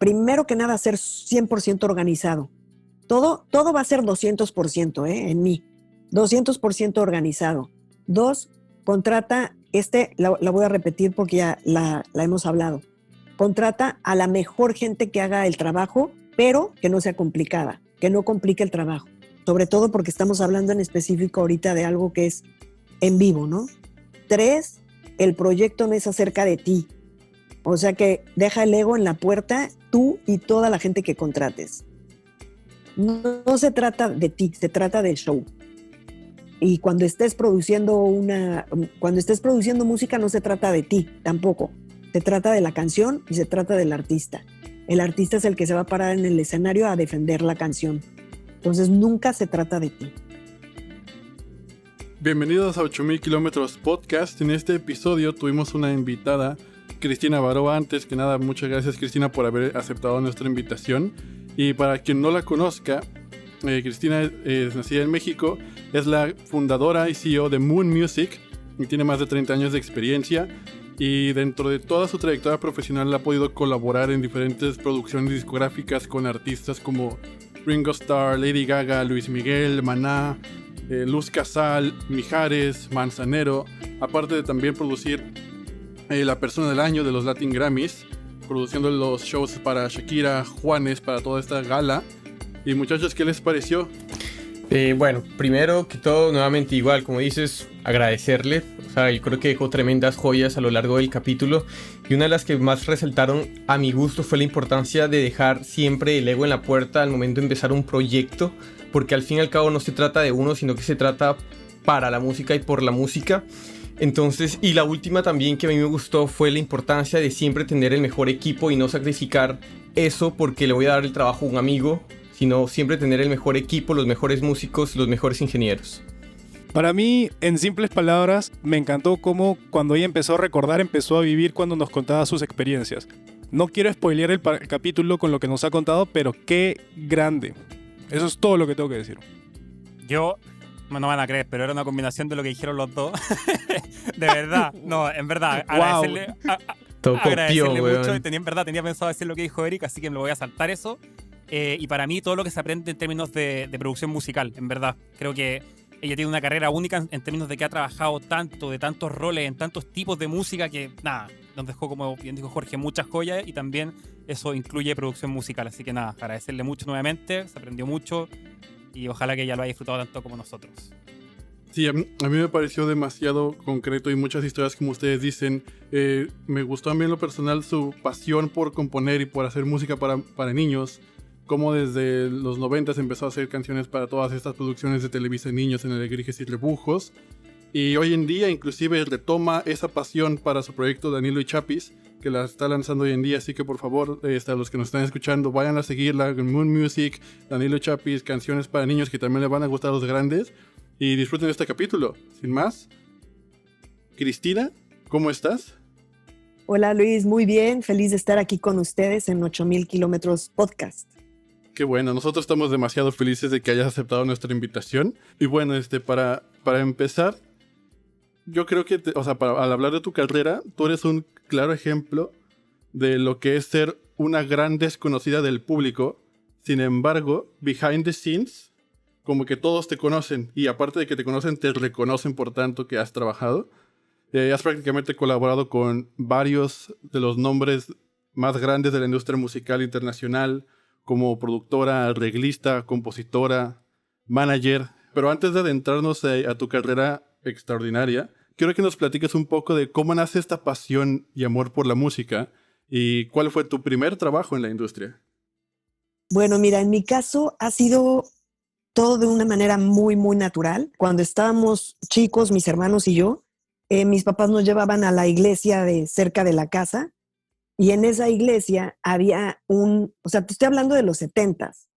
primero que nada, ser 100% organizado. Todo va a ser 200%, en mí. 200% organizado. 2, contrata, la voy a repetir porque ya la hemos hablado. Contrata a la mejor gente que haga el trabajo, pero que no sea complicada, que no complique el trabajo. Sobre todo porque estamos hablando en específico ahorita de algo que es en vivo, ¿no? 3, el proyecto no es acerca de ti. O sea que deja el ego en la puerta, tú y toda la gente que contrates. No se trata de ti, se trata del show. Y cuando estés produciendo música no se trata de ti tampoco. Se trata de la canción y se trata del artista. El artista es el que se va a parar en el escenario a defender la canción. Entonces nunca se trata de ti. Bienvenidos a 8000 kilómetros podcast. En este episodio tuvimos una invitada, Cristina Baró. Antes que nada, muchas gracias, Cristina, por haber aceptado nuestra invitación. Y para quien no la conozca, Cristina es nacida en México, es la fundadora y CEO de Moon Music y tiene más de 30 años de experiencia. Y dentro de toda su trayectoria profesional ha podido colaborar en diferentes producciones discográficas con artistas como Ringo Starr, Lady Gaga, Luis Miguel, Maná, Luz Casal, Mijares, Manzanero, aparte de también producir la persona del año de los Latin Grammys, produciendo los shows para Shakira, Juanes, para toda esta gala. Y muchachos, ¿qué les pareció? Bueno, primero que todo, nuevamente igual, como dices, agradecerle. O sea, yo creo que dejó tremendas joyas a lo largo del capítulo. Y una de las que más resaltaron a mi gusto fue la importancia de dejar siempre el ego en la puerta al momento de empezar un proyecto. Porque al fin y al cabo no se trata de uno, sino que se trata para la música y por la música. Entonces, y la última también que a mí me gustó fue la importancia de siempre tener el mejor equipo y no sacrificar eso porque le voy a dar el trabajo a un amigo, sino siempre tener el mejor equipo, los mejores músicos, los mejores ingenieros. Para mí, en simples palabras, me encantó cómo cuando ella empezó a recordar, empezó a vivir cuando nos contaba sus experiencias. No quiero spoilear el capítulo con lo que nos ha contado, pero qué grande. Eso es todo lo que tengo que decir. Yo... No van a creer, pero era una combinación de lo que dijeron los dos. De verdad, no, en verdad, agradecerle, agradecerle mucho. En verdad, tenía pensado decir lo que dijo Eric, así que me lo voy a saltar eso. Y para mí, todo lo que se aprende en términos de producción musical, en verdad. Creo que ella tiene una carrera única en términos de que ha trabajado tanto, de tantos roles, en tantos tipos de música que, nada, nos dejó, como bien dijo Jorge, muchas joyas y también eso incluye producción musical. Así que nada, agradecerle mucho nuevamente, se aprendió mucho. Y ojalá que ella lo haya disfrutado tanto como nosotros. Sí, a mí me pareció demasiado concreto y muchas historias como ustedes dicen. Me gustó también en lo personal su pasión por componer y por hacer música para niños. Como desde los 90 empezó a hacer canciones para todas estas producciones de Televisa de niños en Alegrijes y Rebujos. Y hoy en día inclusive retoma esa pasión para su proyecto Danilo y Chapis, que la está lanzando hoy en día, así que por favor, a los que nos están escuchando, vayan a seguirla, Moon Music, Danilo Chapis, canciones para niños que también les van a gustar a los grandes, y disfruten de este capítulo. Sin más, Cristina, ¿cómo estás? Hola Luis, muy bien, feliz de estar aquí con ustedes en 8000 kilómetros podcast. Qué bueno, nosotros estamos demasiado felices de que hayas aceptado nuestra invitación, y bueno, para empezar, yo creo que, al hablar de tu carrera, tú eres un claro ejemplo de lo que es ser una gran desconocida del público. Sin embargo, behind the scenes, como que todos te conocen. Y aparte de que te conocen, te reconocen por tanto que has trabajado. Has prácticamente colaborado con varios de los nombres más grandes de la industria musical internacional, como productora, arreglista, compositora, manager. Pero antes de adentrarnos a tu carrera extraordinaria, quiero que nos platiques un poco de cómo nace esta pasión y amor por la música y cuál fue tu primer trabajo en la industria. Bueno, mira, en mi caso ha sido todo de una manera muy, muy natural. Cuando estábamos chicos, mis hermanos y yo, mis papás nos llevaban a la iglesia de cerca de la casa y en esa iglesia había te estoy hablando de los 70s,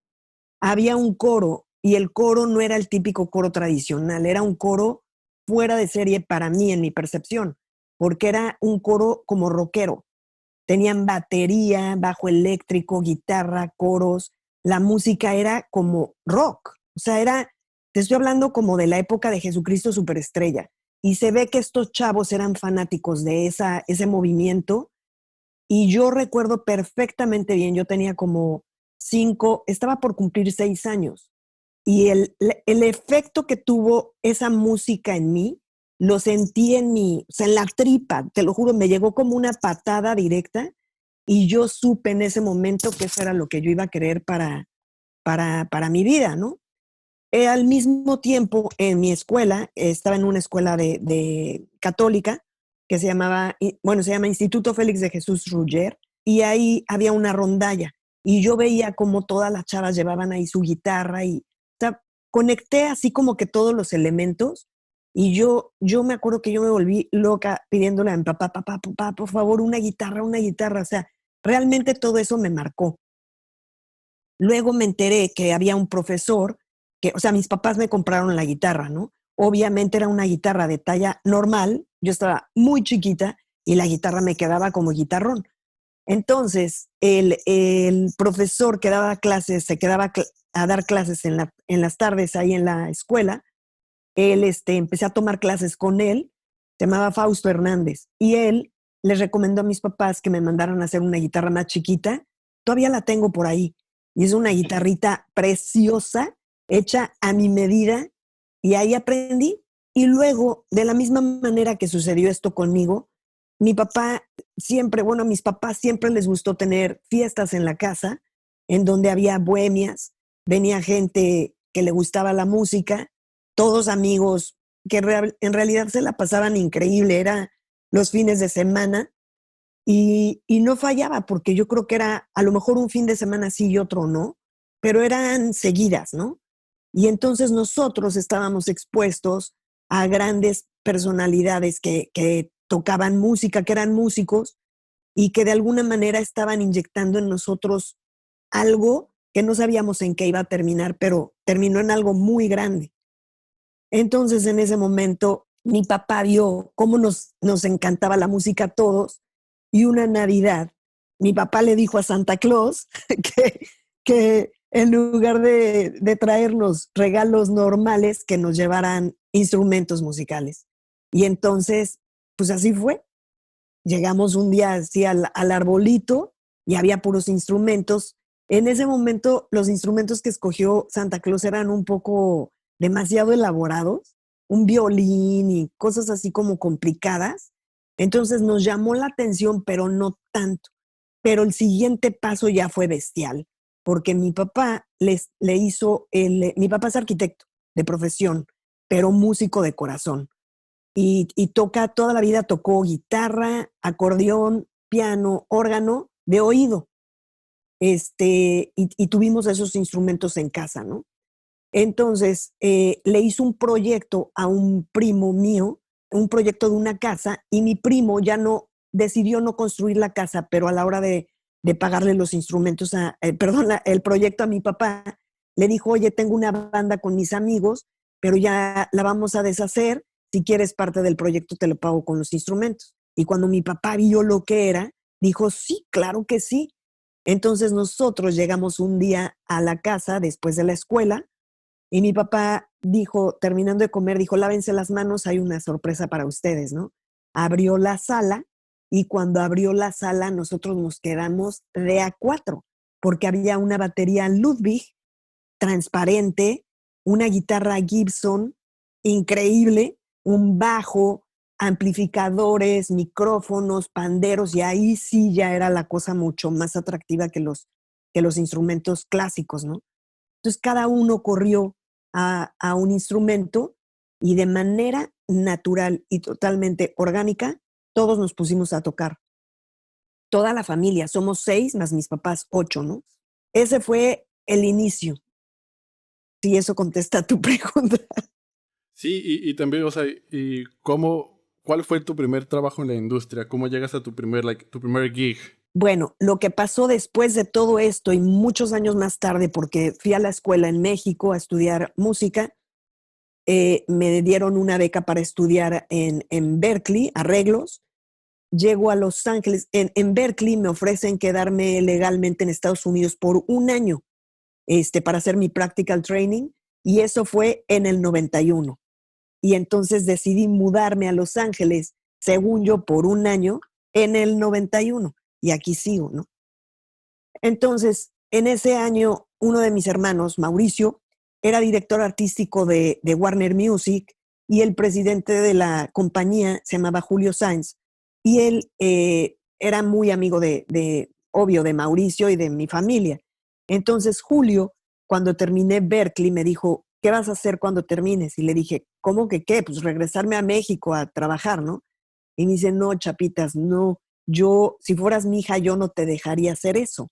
había un coro y el coro no era el típico coro tradicional, era un coro fuera de serie para mí, en mi percepción, porque era un coro como rockero. Tenían batería, bajo eléctrico, guitarra, coros. La música era como rock. O sea, te estoy hablando como de la época de Jesucristo Superestrella. Y se ve que estos chavos eran fanáticos de ese movimiento Y yo recuerdo perfectamente bien, yo tenía como 5, estaba por cumplir 6 años. Y el efecto que tuvo esa música en mí, lo sentí en o sea, en la tripa, te lo juro, me llegó como una patada directa y yo supe en ese momento que eso era lo que yo iba a querer para mi vida, ¿no? Al mismo tiempo, en mi escuela, estaba en una escuela de católica que se llama Instituto Félix de Jesús Ruller, y ahí había una rondalla. Y yo veía como todas las chavas llevaban ahí su guitarra y, o sea, conecté así como que todos los elementos. Y yo me acuerdo que yo me volví loca pidiéndole a mi papá, por favor, una guitarra. O sea, realmente todo eso me marcó. Luego me enteré que había un profesor o sea, mis papás me compraron la guitarra, ¿no? Obviamente era una guitarra de talla normal, yo estaba muy chiquita y la guitarra me quedaba como guitarrón. Entonces, el profesor que daba clases, se quedaba a dar clases en las tardes ahí en la escuela. Empecé a tomar clases con él, se llamaba Fausto Hernández, y él les recomendó a mis papás que me mandaran a hacer una guitarra más chiquita. Todavía la tengo por ahí, y es una guitarrita preciosa, hecha a mi medida, y ahí aprendí. Y luego, de la misma manera que sucedió esto conmigo, mi papá siempre, bueno, a mis papás siempre les gustó tener fiestas en la casa, en donde había bohemias, venía gente que le gustaba la música, todos amigos que en realidad se la pasaban increíble, era los fines de semana, y no fallaba, porque yo creo que era a lo mejor un fin de semana sí y otro no, pero eran seguidas, ¿no? Y entonces nosotros estábamos expuestos a grandes personalidades que tocaban música, que eran músicos y que de alguna manera estaban inyectando en nosotros algo que no sabíamos en qué iba a terminar, pero terminó en algo muy grande. Entonces, en ese momento, mi papá vio cómo nos encantaba la música a todos, y una Navidad, mi papá le dijo a Santa Claus que en lugar de traernos regalos normales, que nos llevaran instrumentos musicales. Y entonces, pues así fue. Llegamos un día así al arbolito y había puros instrumentos. En ese momento, los instrumentos que escogió Santa Claus eran un poco demasiado elaborados, un violín y cosas así como complicadas. Entonces nos llamó la atención, pero no tanto. Pero el siguiente paso ya fue bestial, porque mi papá mi papá es arquitecto de profesión, pero músico de corazón. Y toda la vida tocó guitarra, acordeón, piano, órgano, de oído. Y tuvimos esos instrumentos en casa, ¿no? Entonces, le hizo un proyecto a un primo mío, un proyecto de una casa, y mi primo decidió no construir la casa, pero a la hora de pagarle los instrumentos, el proyecto a mi papá, le dijo, oye, tengo una banda con mis amigos, pero ya la vamos a deshacer, si quieres parte del proyecto te lo pago con los instrumentos. Y cuando mi papá vio lo que era, dijo, sí, claro que sí. Entonces nosotros llegamos un día a la casa después de la escuela, y mi papá dijo, terminando de comer, dijo, lávense las manos, hay una sorpresa para ustedes, ¿no? Abrió la sala, y cuando abrió la sala nosotros nos quedamos de a 4, porque había una batería Ludwig transparente, una guitarra Gibson increíble, un bajo, amplificadores, micrófonos, panderos, y ahí sí ya era la cosa mucho más atractiva que los instrumentos clásicos, ¿no? Entonces cada uno corrió a un instrumento, y de manera natural y totalmente orgánica, todos nos pusimos a tocar. Toda la familia, somos 6 más mis papás 8, ¿no? Ese fue el inicio. Si eso contesta tu pregunta. Sí, y también, o sea, ¿cuál fue tu primer trabajo en la industria? ¿Cómo llegas a tu primer gig? Bueno, lo que pasó después de todo esto y muchos años más tarde, porque fui a la escuela en México a estudiar música, me dieron una beca para estudiar en Berkeley, arreglos. Llego a Los Ángeles. En Berkeley me ofrecen quedarme legalmente en Estados Unidos por un año, para hacer mi practical training, y eso fue en el 91. Y entonces decidí mudarme a Los Ángeles, según yo, por un año, en el 91. y aquí sigo, ¿no? Entonces, en ese año, uno de mis hermanos, Mauricio, era director artístico de Warner Music y el presidente de la compañía se llamaba Julio Sáenz y él era muy amigo obvio, de Mauricio y de mi familia. Entonces, Julio, cuando terminé Berklee, me dijo, ¿qué vas a hacer cuando termines? Y le dije, ¿cómo que qué? Pues regresarme a México a trabajar, ¿no? Y me dice, no, Chapitas, no, si fueras mi hija, yo no te dejaría hacer eso.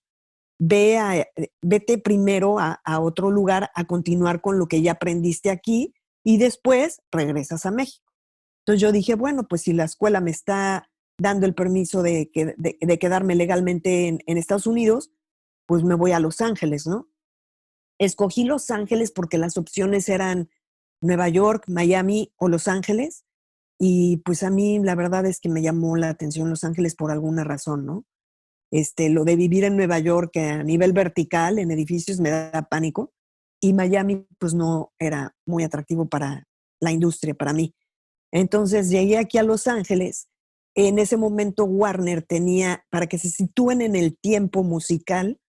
Vete primero a otro lugar a continuar con lo que ya aprendiste aquí y después regresas a México. Entonces yo dije, bueno, pues si la escuela me está dando el permiso de quedarme legalmente en Estados Unidos, pues me voy a Los Ángeles, ¿no? Escogí Los Ángeles porque las opciones eran Nueva York, Miami o Los Ángeles. Y pues a mí la verdad es que me llamó la atención Los Ángeles por alguna razón, ¿no? Lo de vivir en Nueva York a nivel vertical, en edificios, me da pánico. Y Miami pues no era muy atractivo para la industria, para mí. Entonces llegué aquí a Los Ángeles. En ese momento Warner tenía, para que se sitúen en el tiempo musical,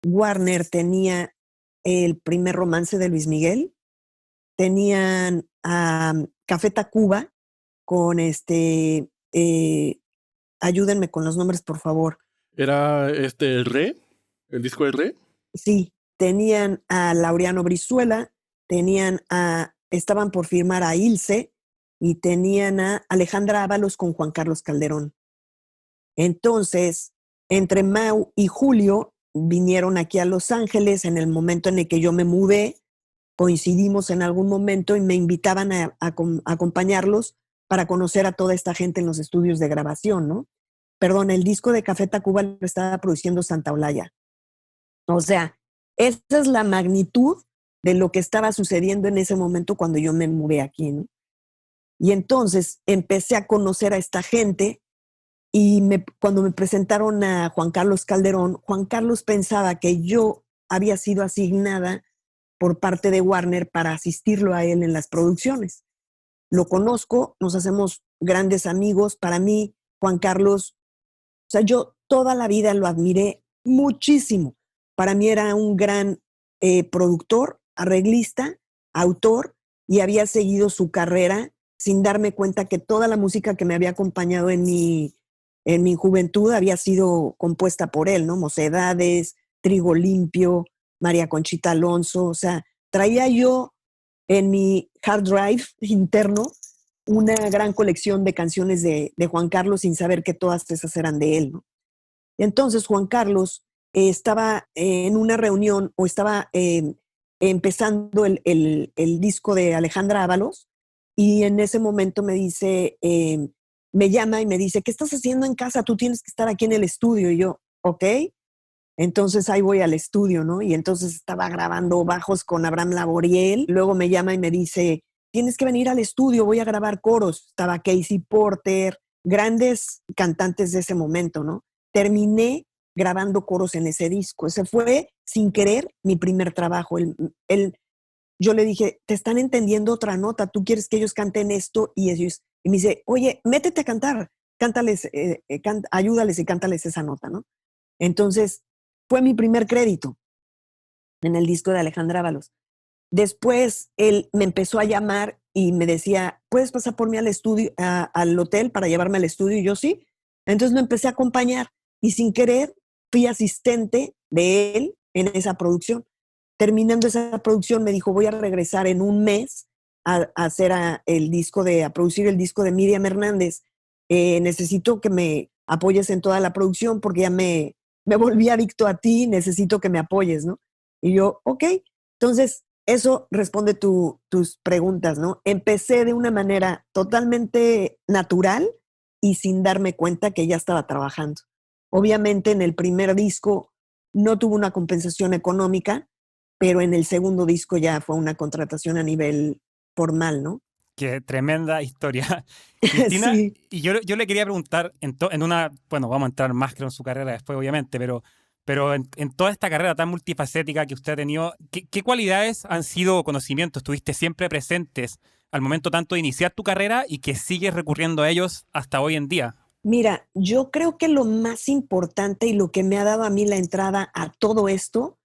Warner tenía el primer romance de Luis Miguel, tenían Café Tacuba con ayúdenme con los nombres, por favor. ¿Era el Re? ¿El disco del Re? Sí, tenían a Laureano Brizuela, estaban por firmar a Ilse y tenían a Alejandra Ábalos con Juan Carlos Calderón. Entonces, entre Mau y Julio vinieron aquí a Los Ángeles en el momento en el que yo me mudé, coincidimos en algún momento y me invitaban a acompañarlos para conocer a toda esta gente en los estudios de grabación, ¿no? Perdón, el disco de Café Tacuba lo estaba produciendo Santa Olaya. O sea, esa es la magnitud de lo que estaba sucediendo en ese momento cuando yo me mudé aquí, ¿no? Y entonces empecé a conocer a esta gente y cuando me presentaron a Juan Carlos Calderón, Juan Carlos pensaba que yo había sido asignada por parte de Warner para asistirlo a él en las producciones. Lo conozco, nos hacemos grandes amigos. Para mí, Juan Carlos, o sea, yo toda la vida lo admiré muchísimo. Para mí era un gran productor, arreglista, autor, y había seguido su carrera sin darme cuenta que toda la música que me había acompañado en mi juventud había sido compuesta por él, ¿no? Mocedades, Trigo Limpio, María Conchita Alonso. O sea, traía yo en mi hard drive interno una gran colección de canciones de Juan Carlos sin saber que todas esas eran de él, ¿no? Entonces Juan Carlos estaba en una reunión o estaba empezando el disco de Alejandra Ábalos y en ese momento me dice, me llama y me dice, ¿qué estás haciendo en casa? Tú tienes que estar aquí en el estudio. Y yo, ok. Entonces ahí voy al estudio, ¿no? Y entonces estaba grabando bajos con Abraham Laboriel. Luego me llama y me dice, tienes que venir al estudio, voy a grabar coros. Estaba Casey Porter, grandes cantantes de ese momento, ¿no? Terminé grabando coros en ese disco. Ese fue, sin querer, mi primer trabajo. Yo le dije, te están entendiendo otra nota, tú quieres que ellos canten esto y me dice, oye, métete a cantar, cántales, ayúdales y cántales esa nota, ¿no? Entonces, fue mi primer crédito en el disco de Alejandra Ábalos. Después, él me empezó a llamar y me decía, ¿puedes pasar por mí al estudio, al hotel para llevarme al estudio? Y yo, sí. Entonces, lo empecé a acompañar y sin querer fui asistente de él en esa producción. Terminando esa producción, me dijo, voy a regresar en un mes a hacer a producir el disco de Miriam Hernández. Necesito que me apoyes en toda la producción porque ya me volví adicto a ti, necesito que me apoyes, ¿no? Y yo, ok. Entonces, eso responde tus preguntas, ¿no? Empecé de una manera totalmente natural y sin darme cuenta que ya estaba trabajando. Obviamente, en el primer disco no tuvo una compensación económica, pero en el segundo disco ya fue una contratación a nivel formal, ¿no? Qué tremenda historia. Cristina, sí. Y yo le quería preguntar, bueno, vamos a entrar más creo en su carrera después, obviamente, pero en toda esta carrera tan multifacética que usted ha tenido, ¿qué cualidades han sido conocimientos, estuviste siempre presentes al momento tanto de iniciar tu carrera y que sigues recurriendo a ellos hasta hoy en día? Mira, yo creo que lo más importante y lo que me ha dado a mí la entrada a todo esto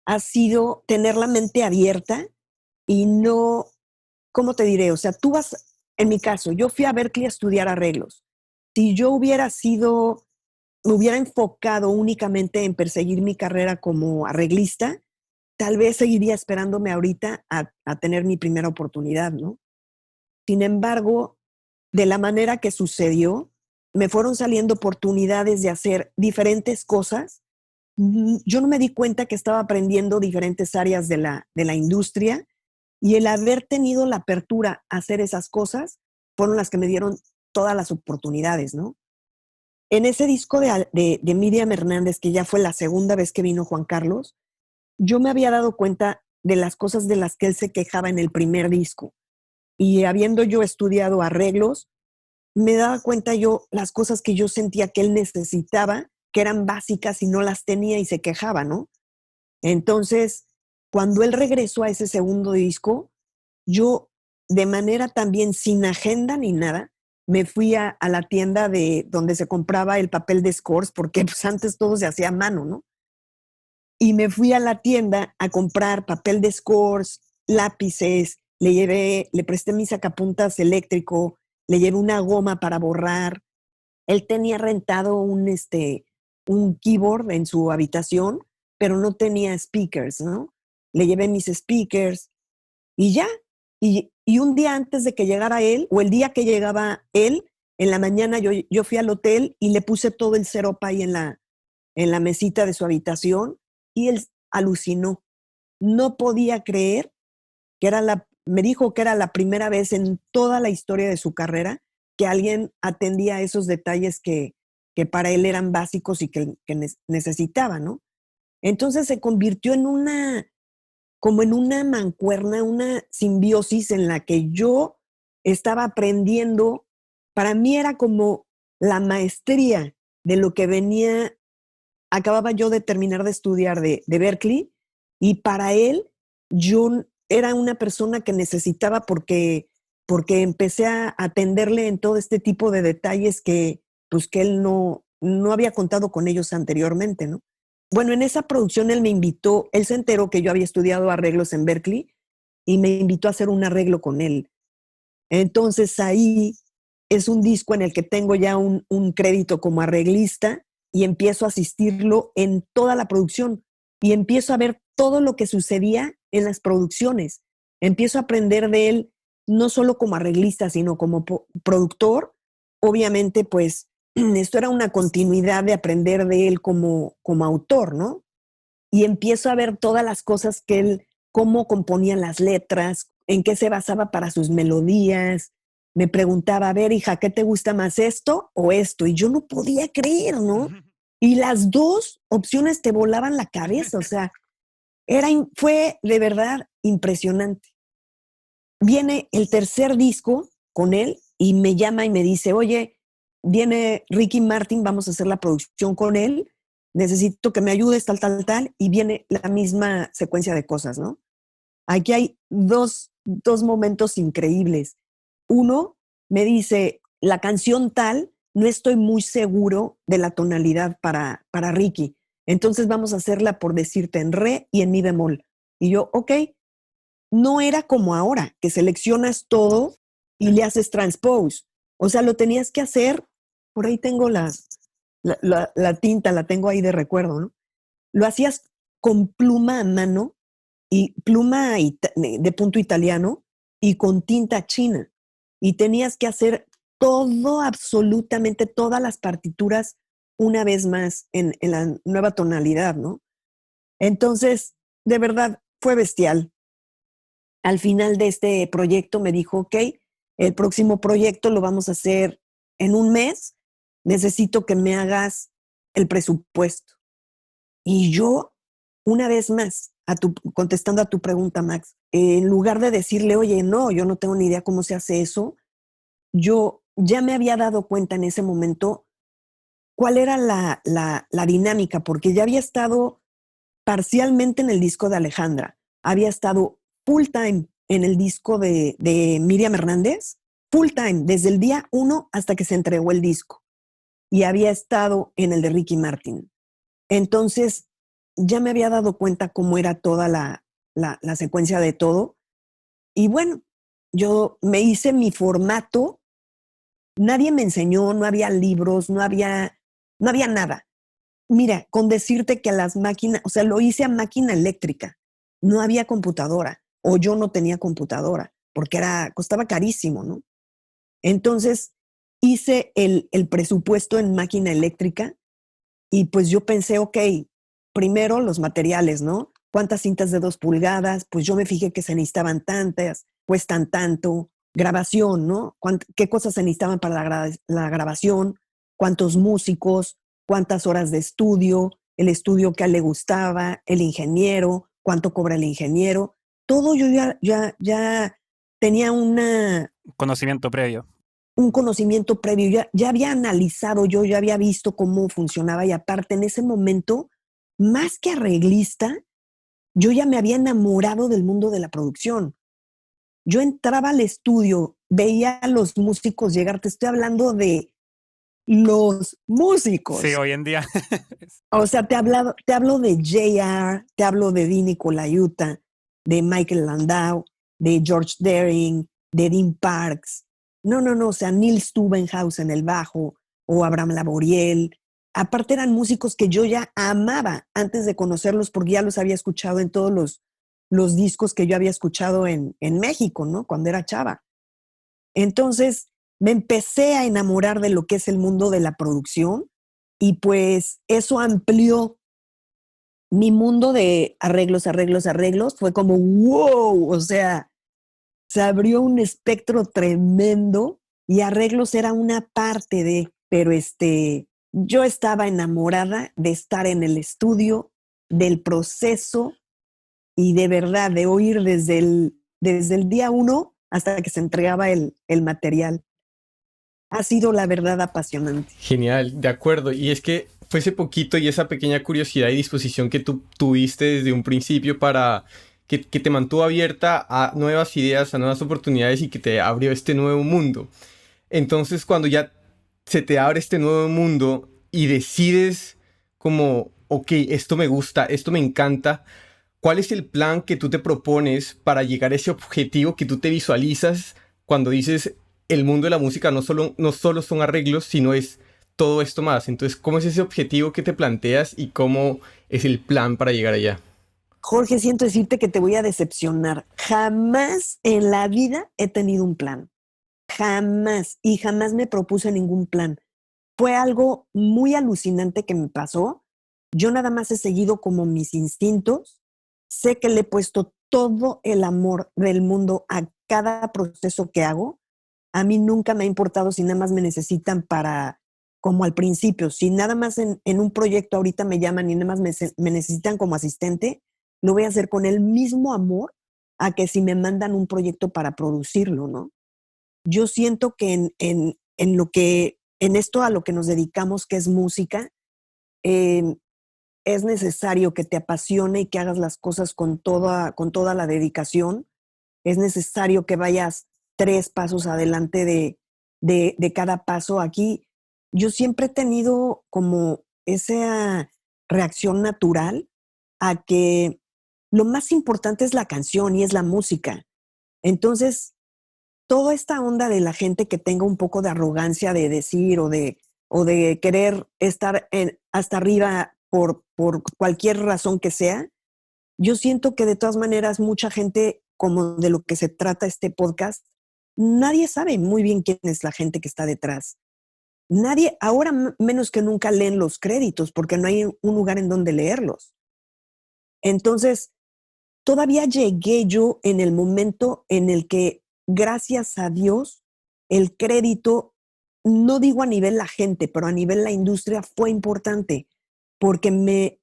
ha sido tener la mente abierta y no, ¿cómo te diré? O sea, tú vas, en mi caso, yo fui a Berkeley a estudiar arreglos. Si yo me hubiera enfocado únicamente en perseguir mi carrera como arreglista, tal vez seguiría esperándome ahorita a tener mi primera oportunidad, ¿no? Sin embargo, de la manera que sucedió, me fueron saliendo oportunidades de hacer diferentes cosas. Yo no me di cuenta que estaba aprendiendo diferentes áreas de la industria y el haber tenido la apertura a hacer esas cosas fueron las que me dieron todas las oportunidades, ¿no? En ese disco de Miriam Hernández, que ya fue la segunda vez que vino Juan Carlos, yo me había dado cuenta de las cosas de las que él se quejaba en el primer disco. Y habiendo yo estudiado arreglos, me daba cuenta yo las cosas que yo sentía que él necesitaba, que eran básicas y no las tenía y se quejaba, ¿no? Entonces, cuando él regresó a ese segundo disco, yo de manera también sin agenda ni nada, me fui a la tienda de donde se compraba el papel de scores, porque pues antes todo se hacía a mano, ¿no? Y me fui a la tienda a comprar papel de scores, lápices, le presté mi sacapuntas eléctrico, le llevé una goma para borrar. Él tenía rentado un keyboard en su habitación, pero no tenía speakers, ¿no? Le llevé mis speakers y ya. Y un día antes de que llegara él, o el día que llegaba él, en la mañana yo fui al hotel y le puse todo el setup ahí en la mesita de su habitación y él alucinó. No podía creer que me dijo que era la primera vez en toda la historia de su carrera que alguien atendía esos detalles que para él eran básicos y que necesitaba, ¿no? Entonces se convirtió como en una mancuerna, una simbiosis en la que yo estaba aprendiendo. Para mí era como la maestría de lo que acababa yo de terminar de estudiar de Berkeley, y para él yo era una persona que necesitaba porque empecé a atenderle en todo este tipo de detalles pues que él no había contado con ellos anteriormente, ¿no? Bueno, en esa producción él se enteró que yo había estudiado arreglos en Berkeley y me invitó a hacer un arreglo con él. Entonces ahí es un disco en el que tengo ya un crédito como arreglista y empiezo a asistirlo en toda la producción y empiezo a ver todo lo que sucedía en las producciones. Empiezo a aprender de él no solo como arreglista, sino como productor. Obviamente, pues, esto era una continuidad de aprender de él como autor, ¿no? Y empiezo a ver todas las cosas que él, cómo componía las letras, en qué se basaba para sus melodías. Me preguntaba, a ver, hija, ¿qué te gusta más, esto o esto? Y yo no podía creer, ¿no? Y las dos opciones te volaban la cabeza, o sea, fue de verdad impresionante. Viene el tercer disco con él y me llama y me dice, oye, viene Ricky Martin, vamos a hacer la producción con él, necesito que me ayudes, tal, y viene la misma secuencia de cosas, ¿no? Aquí hay dos momentos increíbles. Uno, me dice, la canción tal, no estoy muy seguro de la tonalidad para Ricky, entonces vamos a hacerla, por decirte, en re y en mi bemol. Y yo, ok. No era como ahora, que seleccionas todo y le haces transpose. O sea, lo tenías que hacer, por ahí tengo la tinta, la tengo ahí de recuerdo, ¿no? Lo hacías con pluma a mano y pluma de punto italiano y con tinta china. Y tenías que hacer todo, absolutamente todas las partituras una vez más en la nueva tonalidad, ¿no? Entonces, de verdad, fue bestial. Al final de este proyecto me dijo, ok, el próximo proyecto lo vamos a hacer en un mes, necesito que me hagas el presupuesto. Y yo, una vez más, contestando a tu pregunta, Max, en lugar de decirle, oye, no, yo no tengo ni idea cómo se hace eso, yo ya me había dado cuenta en ese momento cuál era la dinámica, porque ya había estado parcialmente en el disco de Alejandra, había estado full time en el disco de Miriam Hernández, full time, desde el día 1 hasta que se entregó el disco. y había estado en el de Ricky Martin. Entonces, ya me había dado cuenta cómo era toda la secuencia de todo. Y bueno, yo me hice mi formato. Nadie me enseñó, no había libros, no había nada. Mira, con decirte que a las máquinas, o sea, lo hice a máquina eléctrica. No había computadora, o yo no tenía computadora, porque costaba carísimo, ¿no? Entonces, hice el presupuesto en máquina eléctrica y pues yo pensé, ok, primero los materiales, ¿no? ¿Cuántas cintas de 2 pulgadas? Pues yo me fijé que se necesitaban tantas, cuestan tanto. Grabación, ¿no? ¿Qué cosas se necesitaban para la grabación? ¿Cuántos músicos? ¿Cuántas horas de estudio? El estudio que a él le gustaba, el ingeniero, cuánto cobra el ingeniero. Todo yo ya tenía conocimiento previo. Un conocimiento previo, ya había analizado, yo ya había visto cómo funcionaba y aparte en ese momento, más que arreglista, yo ya me había enamorado del mundo de la producción. Yo entraba al estudio, veía a los músicos llegar, te estoy hablando de los músicos. Sí, hoy en día. O sea, te hablo de J.R., te hablo de Dini Colaiuta, de Michael Landau, de George Deering, de Dean Parks. No, o sea, Neil Stubenhaus en el bajo o Abraham Laboriel. Aparte eran músicos que yo ya amaba antes de conocerlos porque ya los había escuchado en todos los discos que yo había escuchado en México, ¿no? Cuando era chava. Entonces me empecé a enamorar de lo que es el mundo de la producción y pues eso amplió mi mundo de arreglos. Fue como wow, o sea, se abrió un espectro tremendo y arreglos era una parte de, pero yo estaba enamorada de estar en el estudio, del proceso y de verdad de oír desde el día 1 hasta que se entregaba el material. Ha sido la verdad apasionante. Genial, de acuerdo. Y es que fue ese poquito y esa pequeña curiosidad y disposición que tú tuviste desde un principio para que te mantuvo abierta a nuevas ideas, a nuevas oportunidades y que te abrió este nuevo mundo. Entonces, cuando ya se te abre este nuevo mundo y decides como, ok, esto me gusta, esto me encanta, ¿cuál es el plan que tú te propones para llegar a ese objetivo que tú te visualizas cuando dices el mundo de la música no solo son arreglos, sino es todo esto más? Entonces, ¿cómo es ese objetivo que te planteas y cómo es el plan para llegar allá? Jorge, siento decirte que te voy a decepcionar. Jamás en la vida he tenido un plan. Jamás. Y jamás me propuse ningún plan. Fue algo muy alucinante que me pasó. Yo nada más he seguido como mis instintos. Sé que le he puesto todo el amor del mundo a cada proceso que hago. A mí nunca me ha importado si nada más me necesitan para, como al principio, si nada más en un proyecto ahorita me llaman y nada más me necesitan como asistente, lo voy a hacer con el mismo amor a que si me mandan un proyecto para producirlo, ¿no? Yo siento que en esto a lo que nos dedicamos, que es música, es necesario que te apasione y que hagas las cosas con toda la dedicación. Es necesario que vayas 3 pasos adelante de cada paso. Aquí yo siempre he tenido como esa reacción natural a que lo más importante es la canción y es la música. Entonces, toda esta onda de la gente que tenga un poco de arrogancia de decir o de querer estar hasta arriba por cualquier razón que sea, yo siento que de todas maneras mucha gente, como de lo que se trata este podcast, nadie sabe muy bien quién es la gente que está detrás. Nadie, ahora menos que nunca leen los créditos porque no hay un lugar en donde leerlos. Entonces, todavía llegué yo en el momento en el que, gracias a Dios, el crédito, no digo a nivel la gente, pero a nivel la industria fue importante, porque me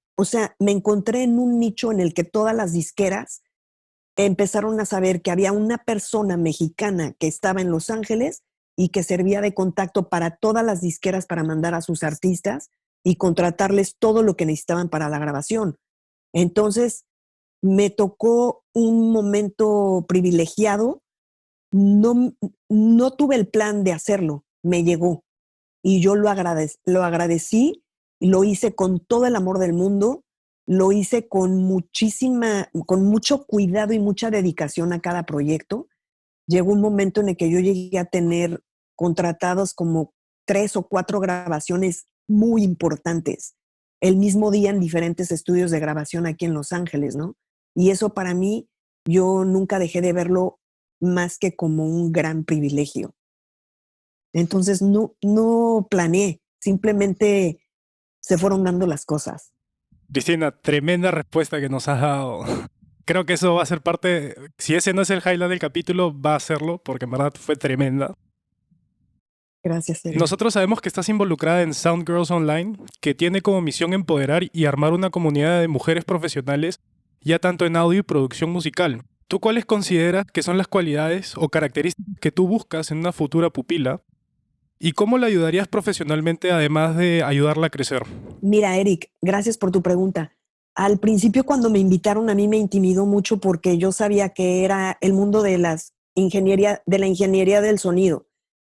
encontré en un nicho en el que todas las disqueras empezaron a saber que había una persona mexicana que estaba en Los Ángeles y que servía de contacto para todas las disqueras para mandar a sus artistas y contratarles todo lo que necesitaban para la grabación. Entonces, me tocó un momento privilegiado. No tuve el plan de hacerlo, me llegó. y yo lo agradecí, y lo hice con todo el amor del mundo, lo hice con mucho cuidado y mucha dedicación a cada proyecto. Llegó un momento en el que yo llegué a tener contratados como 3 o 4 grabaciones muy importantes el mismo día en diferentes estudios de grabación aquí en Los Ángeles, ¿no? Y eso para mí, yo nunca dejé de verlo más que como un gran privilegio. Entonces no planeé, simplemente se fueron dando las cosas. Cristina, tremenda respuesta que nos has dado. Creo que eso va a ser parte, si ese no es el highlight del capítulo, va a serlo, porque en verdad fue tremenda. Gracias, Eric. Nosotros sabemos que estás involucrada en Sound Girls Online, que tiene como misión empoderar y armar una comunidad de mujeres profesionales, ya tanto en audio y producción musical. ¿Tú cuáles consideras que son las cualidades o características que tú buscas en una futura pupila? ¿Y cómo la ayudarías profesionalmente, además de ayudarla a crecer? Mira, Eric, gracias por tu pregunta. Al principio, cuando me invitaron, a mí me intimidó mucho porque yo sabía que era el mundo de la ingeniería del sonido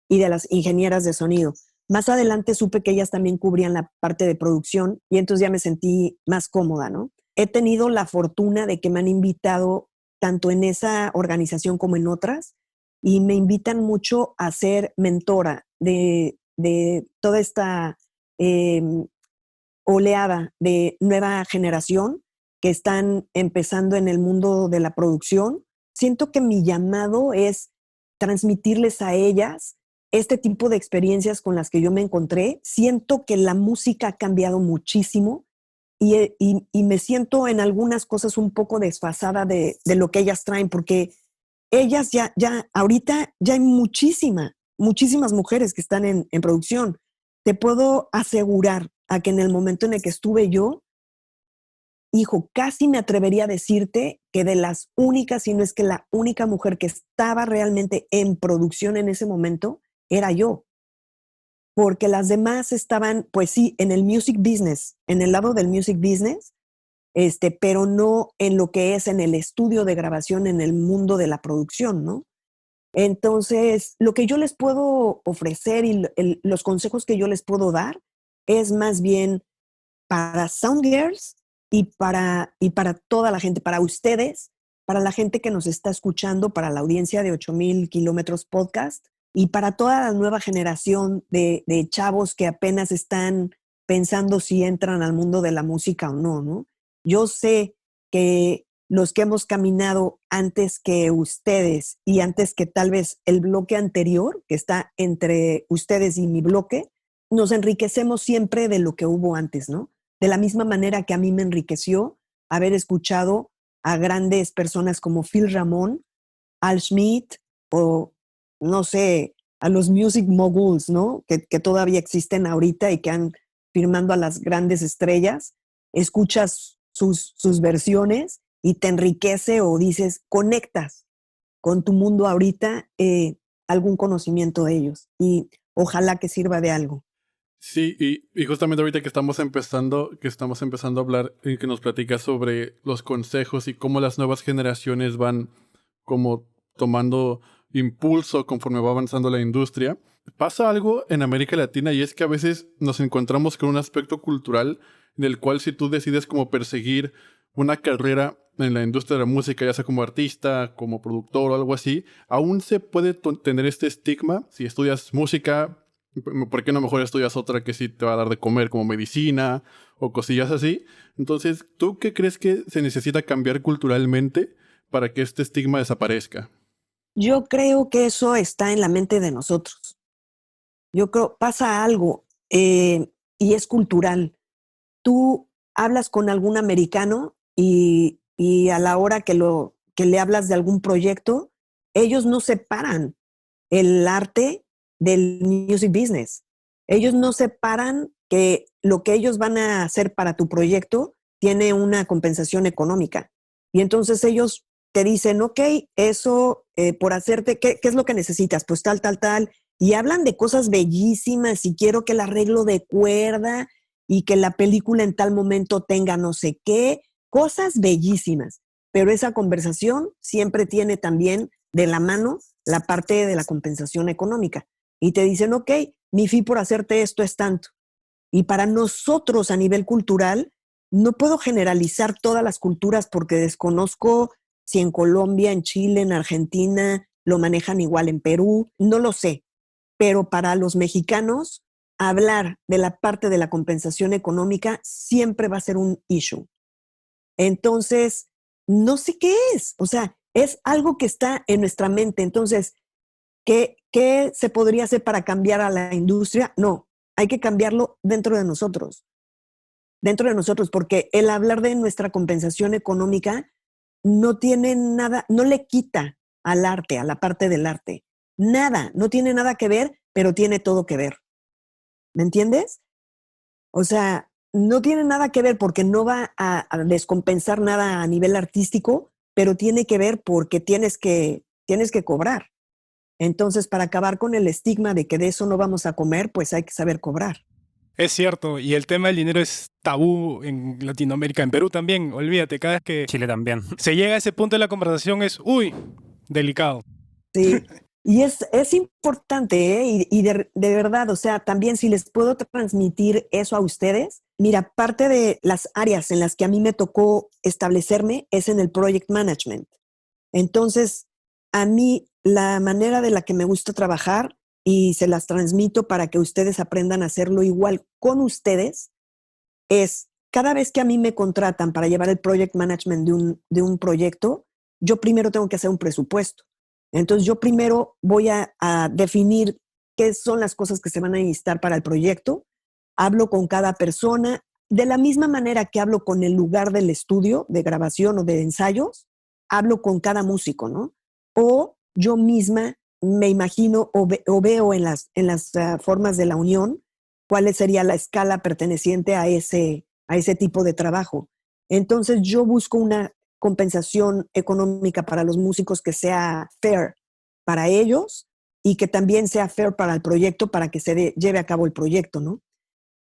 y de las ingenieras de sonido. Más adelante supe que ellas también cubrían la parte de producción y entonces ya me sentí más cómoda, ¿no? He tenido la fortuna de que me han invitado tanto en esa organización como en otras, y me invitan mucho a ser mentora de toda esta oleada de nueva generación que están empezando en el mundo de la producción. Siento que mi llamado es transmitirles a ellas este tipo de experiencias con las que yo me encontré. Siento que la música ha cambiado muchísimo y me siento en algunas cosas un poco desfasada de lo que ellas traen, porque ellas ahorita ya hay muchísimas mujeres que están en producción. Te puedo asegurar a que en el momento en el que estuve yo, hijo, casi me atrevería a decirte que de las únicas, si no es que la única mujer que estaba realmente en producción en ese momento, era yo. Porque las demás estaban, pues sí, en el music business, en el lado del music business, pero no en lo que es en el estudio de grabación, en el mundo de la producción, ¿no? Entonces, lo que yo les puedo ofrecer y los consejos que yo les puedo dar es más bien para Sound Girls y para toda la gente, para ustedes, para la gente que nos está escuchando, para la audiencia de 8000 kilómetros podcast y para toda la nueva generación de chavos que apenas están pensando si entran al mundo de la música o no, ¿no? Yo sé que los que hemos caminado antes que ustedes y antes que tal vez el bloque anterior, que está entre ustedes y mi bloque, nos enriquecemos siempre de lo que hubo antes, ¿no? De la misma manera que a mí me enriqueció haber escuchado a grandes personas como Phil Ramón, Al Schmitt o, no sé, a los music moguls, ¿no? Que todavía existen ahorita y que han firmando a las grandes estrellas. Escuchas sus versiones y te enriquece o dices, conectas con tu mundo ahorita algún conocimiento de ellos y ojalá que sirva de algo. Sí, y justamente ahorita que estamos empezando a hablar y que nos platicas sobre los consejos y cómo las nuevas generaciones van como tomando impulso conforme va avanzando la industria, pasa algo en América Latina y es que a veces nos encontramos con un aspecto cultural en el cual si tú decides como perseguir una carrera en la industria de la música, ya sea como artista, como productor o algo así, aún se puede tener este estigma. Si estudias música, ¿por qué no mejor estudias otra que sí te va a dar de comer, como medicina o cosillas así? Entonces, ¿tú qué crees que se necesita cambiar culturalmente para que este estigma desaparezca? Yo creo que eso está en la mente de nosotros. Yo creo, pasa algo y es cultural. Tú hablas con algún americano y a la hora que le hablas de algún proyecto, ellos no separan el arte del music business. Ellos no separan que lo que ellos van a hacer para tu proyecto tiene una compensación económica. Y entonces ellos te dicen, ok, eso por hacerte, ¿qué es lo que necesitas? Pues tal. Y hablan de cosas bellísimas y quiero que el arreglo de cuerda y que la película en tal momento tenga no sé qué, cosas bellísimas. Pero esa conversación siempre tiene también de la mano la parte de la compensación económica. Y te dicen, ok, mi fee por hacerte esto es tanto. Y para nosotros a nivel cultural, no puedo generalizar todas las culturas porque desconozco si en Colombia, en Chile, en Argentina lo manejan igual, en Perú, no lo sé. Pero para los mexicanos, hablar de la parte de la compensación económica siempre va a ser un issue. Entonces, no sé qué es. O sea, es algo que está en nuestra mente. Entonces, ¿qué se podría hacer para cambiar a la industria? No, hay que cambiarlo dentro de nosotros. Dentro de nosotros, porque el hablar de nuestra compensación económica no tiene nada, no le quita al arte, a la parte del arte. Nada, no tiene nada que ver, pero tiene todo que ver. ¿Me entiendes? O sea, no tiene nada que ver porque no va a descompensar nada a nivel artístico, pero tiene que ver porque tienes que cobrar. Entonces, para acabar con el estigma de que de eso no vamos a comer, pues hay que saber cobrar. Es cierto, y el tema del dinero es tabú en Latinoamérica, en Perú también, olvídate, cada vez que Chile también. Se llega a ese punto de la conversación es, delicado. Sí, y es importante, ¿eh? Y de verdad, o sea, también si les puedo transmitir eso a ustedes, mira, parte de las áreas en las que a mí me tocó establecerme es en el project management. Entonces, a mí la manera de la que me gusta trabajar, y se las transmito para que ustedes aprendan a hacerlo igual con ustedes, es cada vez que a mí me contratan para llevar el project management de un proyecto, yo primero tengo que hacer un presupuesto. Entonces, yo primero voy a definir qué son las cosas que se van a necesitar para el proyecto. Hablo con cada persona, de la misma manera que hablo con el lugar del estudio de grabación o de ensayos, hablo con cada músico, ¿no? O yo misma me imagino o veo en las formas de la unión cuál sería la escala perteneciente a ese tipo de trabajo. Entonces yo busco una compensación económica para los músicos que sea fair para ellos y que también sea fair para el proyecto para que se lleve a cabo el proyecto, ¿no?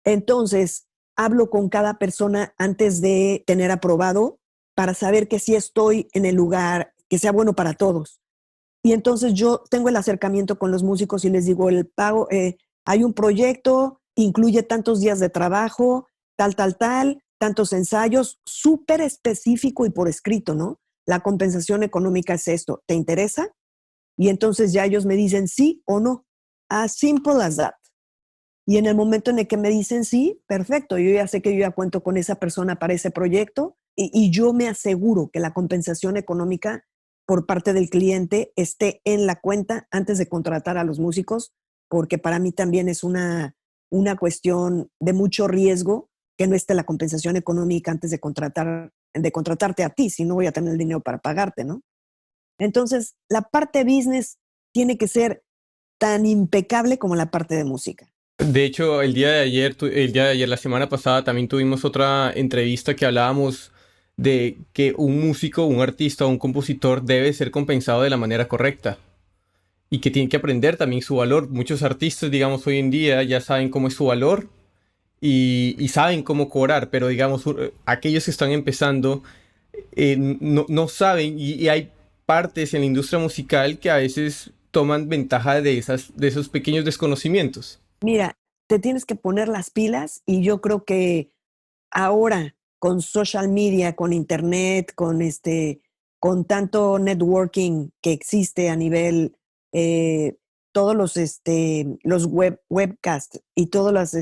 Entonces hablo con cada persona antes de tener aprobado para saber que sí estoy en el lugar que sea bueno para todos. Y entonces yo tengo el acercamiento con los músicos y les digo, el pago, hay un proyecto, incluye tantos días de trabajo, tal, tantos ensayos, súper específico y por escrito, ¿no? La compensación económica es esto, ¿te interesa? Y entonces ya ellos me dicen sí o no. As simple as that. Y en el momento en el que me dicen sí, perfecto, yo ya sé que yo ya cuento con esa persona para ese proyecto y yo me aseguro que la compensación económica por parte del cliente esté en la cuenta antes de contratar a los músicos, porque para mí también es una cuestión de mucho riesgo que no esté la compensación económica antes de contratarte a ti, si no voy a tener el dinero para pagarte, ¿no? Entonces, la parte business tiene que ser tan impecable como la parte de música. De hecho, el día de ayer, la semana pasada, también tuvimos otra entrevista que hablábamos de que un músico, un artista o un compositor debe ser compensado de la manera correcta y que tiene que aprender también su valor. Muchos artistas, digamos, hoy en día ya saben cómo es su valor y saben cómo cobrar, pero digamos, aquellos que están empezando no saben y hay partes en la industria musical que a veces toman ventaja de esos pequeños desconocimientos. Mira, te tienes que poner las pilas y yo creo que ahora con social media, con internet, con tanto networking que existe a nivel todos los webcasts y todos los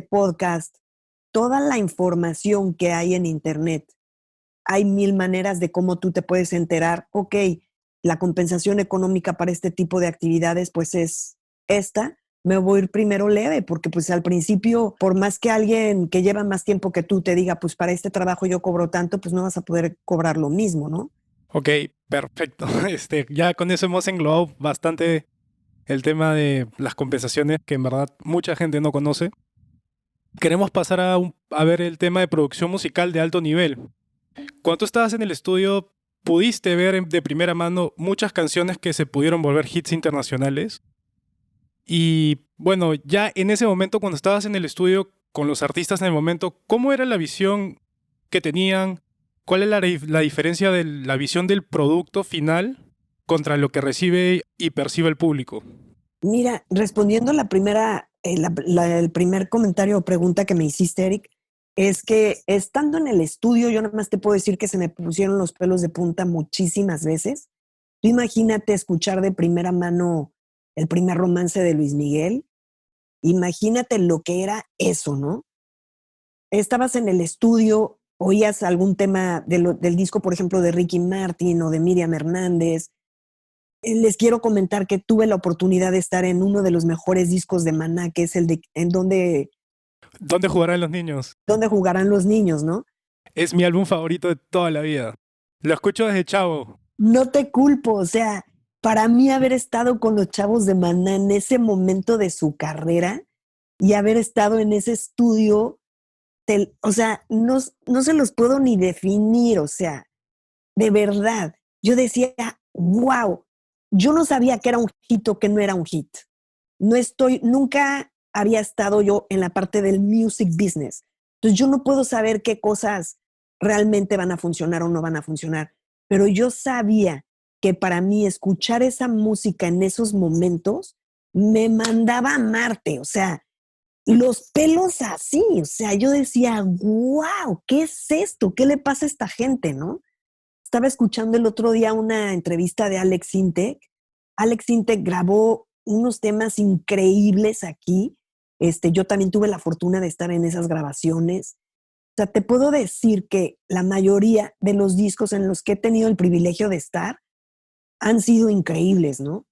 podcast, toda la información que hay en internet, hay 1000 maneras de cómo tú te puedes enterar, ok, la compensación económica para este tipo de actividades pues es esta. Me voy a ir primero leve, porque pues al principio, por más que alguien que lleva más tiempo que tú te diga, pues para este trabajo yo cobro tanto, pues no vas a poder cobrar lo mismo, ¿no? Ok, perfecto. Ya con eso hemos englobado bastante el tema de las compensaciones, que en verdad mucha gente no conoce. Queremos pasar a ver el tema de producción musical de alto nivel. Cuando tú estabas en el estudio, ¿pudiste ver de primera mano muchas canciones que se pudieron volver hits internacionales? Y bueno, ya en ese momento, cuando estabas en el estudio con los artistas en el momento, ¿cómo era la visión que tenían? ¿Cuál es la diferencia de la visión del producto final contra lo que recibe y percibe el público? Mira, respondiendo a la primera, el primer comentario o pregunta que me hiciste, Eric, es que estando en el estudio, yo nada más te puedo decir que se me pusieron los pelos de punta muchísimas veces. Tú imagínate escuchar de primera mano el primer romance de Luis Miguel. Imagínate lo que era eso, ¿no? Estabas en el estudio, oías algún tema del disco, por ejemplo, de Ricky Martin o de Miriam Hernández. Les quiero comentar que tuve la oportunidad de estar en uno de los mejores discos de Maná, que es el de en donde ¿Dónde jugarán los niños? donde jugarán los niños, ¿no? Es mi álbum favorito de toda la vida. Lo escucho desde chavo. No te culpo, o sea, para mí haber estado con los chavos de Maná en ese momento de su carrera y haber estado en ese estudio, o sea, no se los puedo ni definir, o sea, de verdad. Yo decía, wow, yo no sabía que era un hit o que no era un hit. Nunca había estado yo en la parte del music business. Entonces yo no puedo saber qué cosas realmente van a funcionar o no van a funcionar. Pero yo sabía que para mí escuchar esa música en esos momentos me mandaba a Marte, o sea, los pelos así, o sea, yo decía, wow, ¿qué es esto? ¿Qué le pasa a esta gente, no? Estaba escuchando el otro día una entrevista de Alex Sintek. Alex Sintek grabó unos temas increíbles aquí. Yo también tuve la fortuna de estar en esas grabaciones. O sea, te puedo decir que la mayoría de los discos en los que he tenido el privilegio de estar han sido increíbles, ¿no?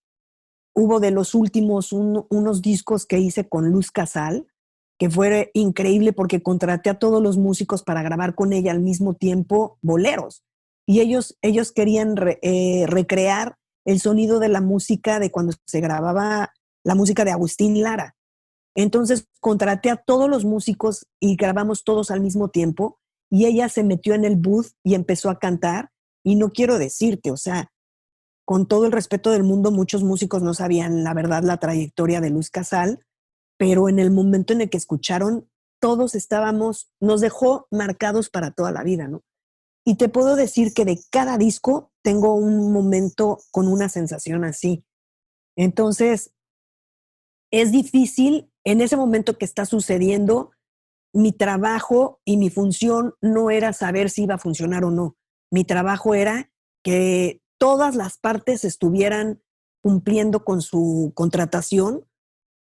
Hubo de los últimos unos discos que hice con Luz Casal, que fue increíble porque contraté a todos los músicos para grabar con ella al mismo tiempo boleros. Y ellos querían recrear el sonido de la música de cuando se grababa la música de Agustín Lara. Entonces contraté a todos los músicos y grabamos todos al mismo tiempo y ella se metió en el booth y empezó a cantar y no quiero decirte, o sea, con todo el respeto del mundo, muchos músicos no sabían la verdad la trayectoria de Luz Casal, pero en el momento en el que escucharon, todos nos dejó marcados para toda la vida, ¿no? Y te puedo decir que de cada disco tengo un momento con una sensación así. Entonces, es difícil en ese momento que está sucediendo, mi trabajo y mi función no era saber si iba a funcionar o no. Mi trabajo era que todas las partes estuvieran cumpliendo con su contratación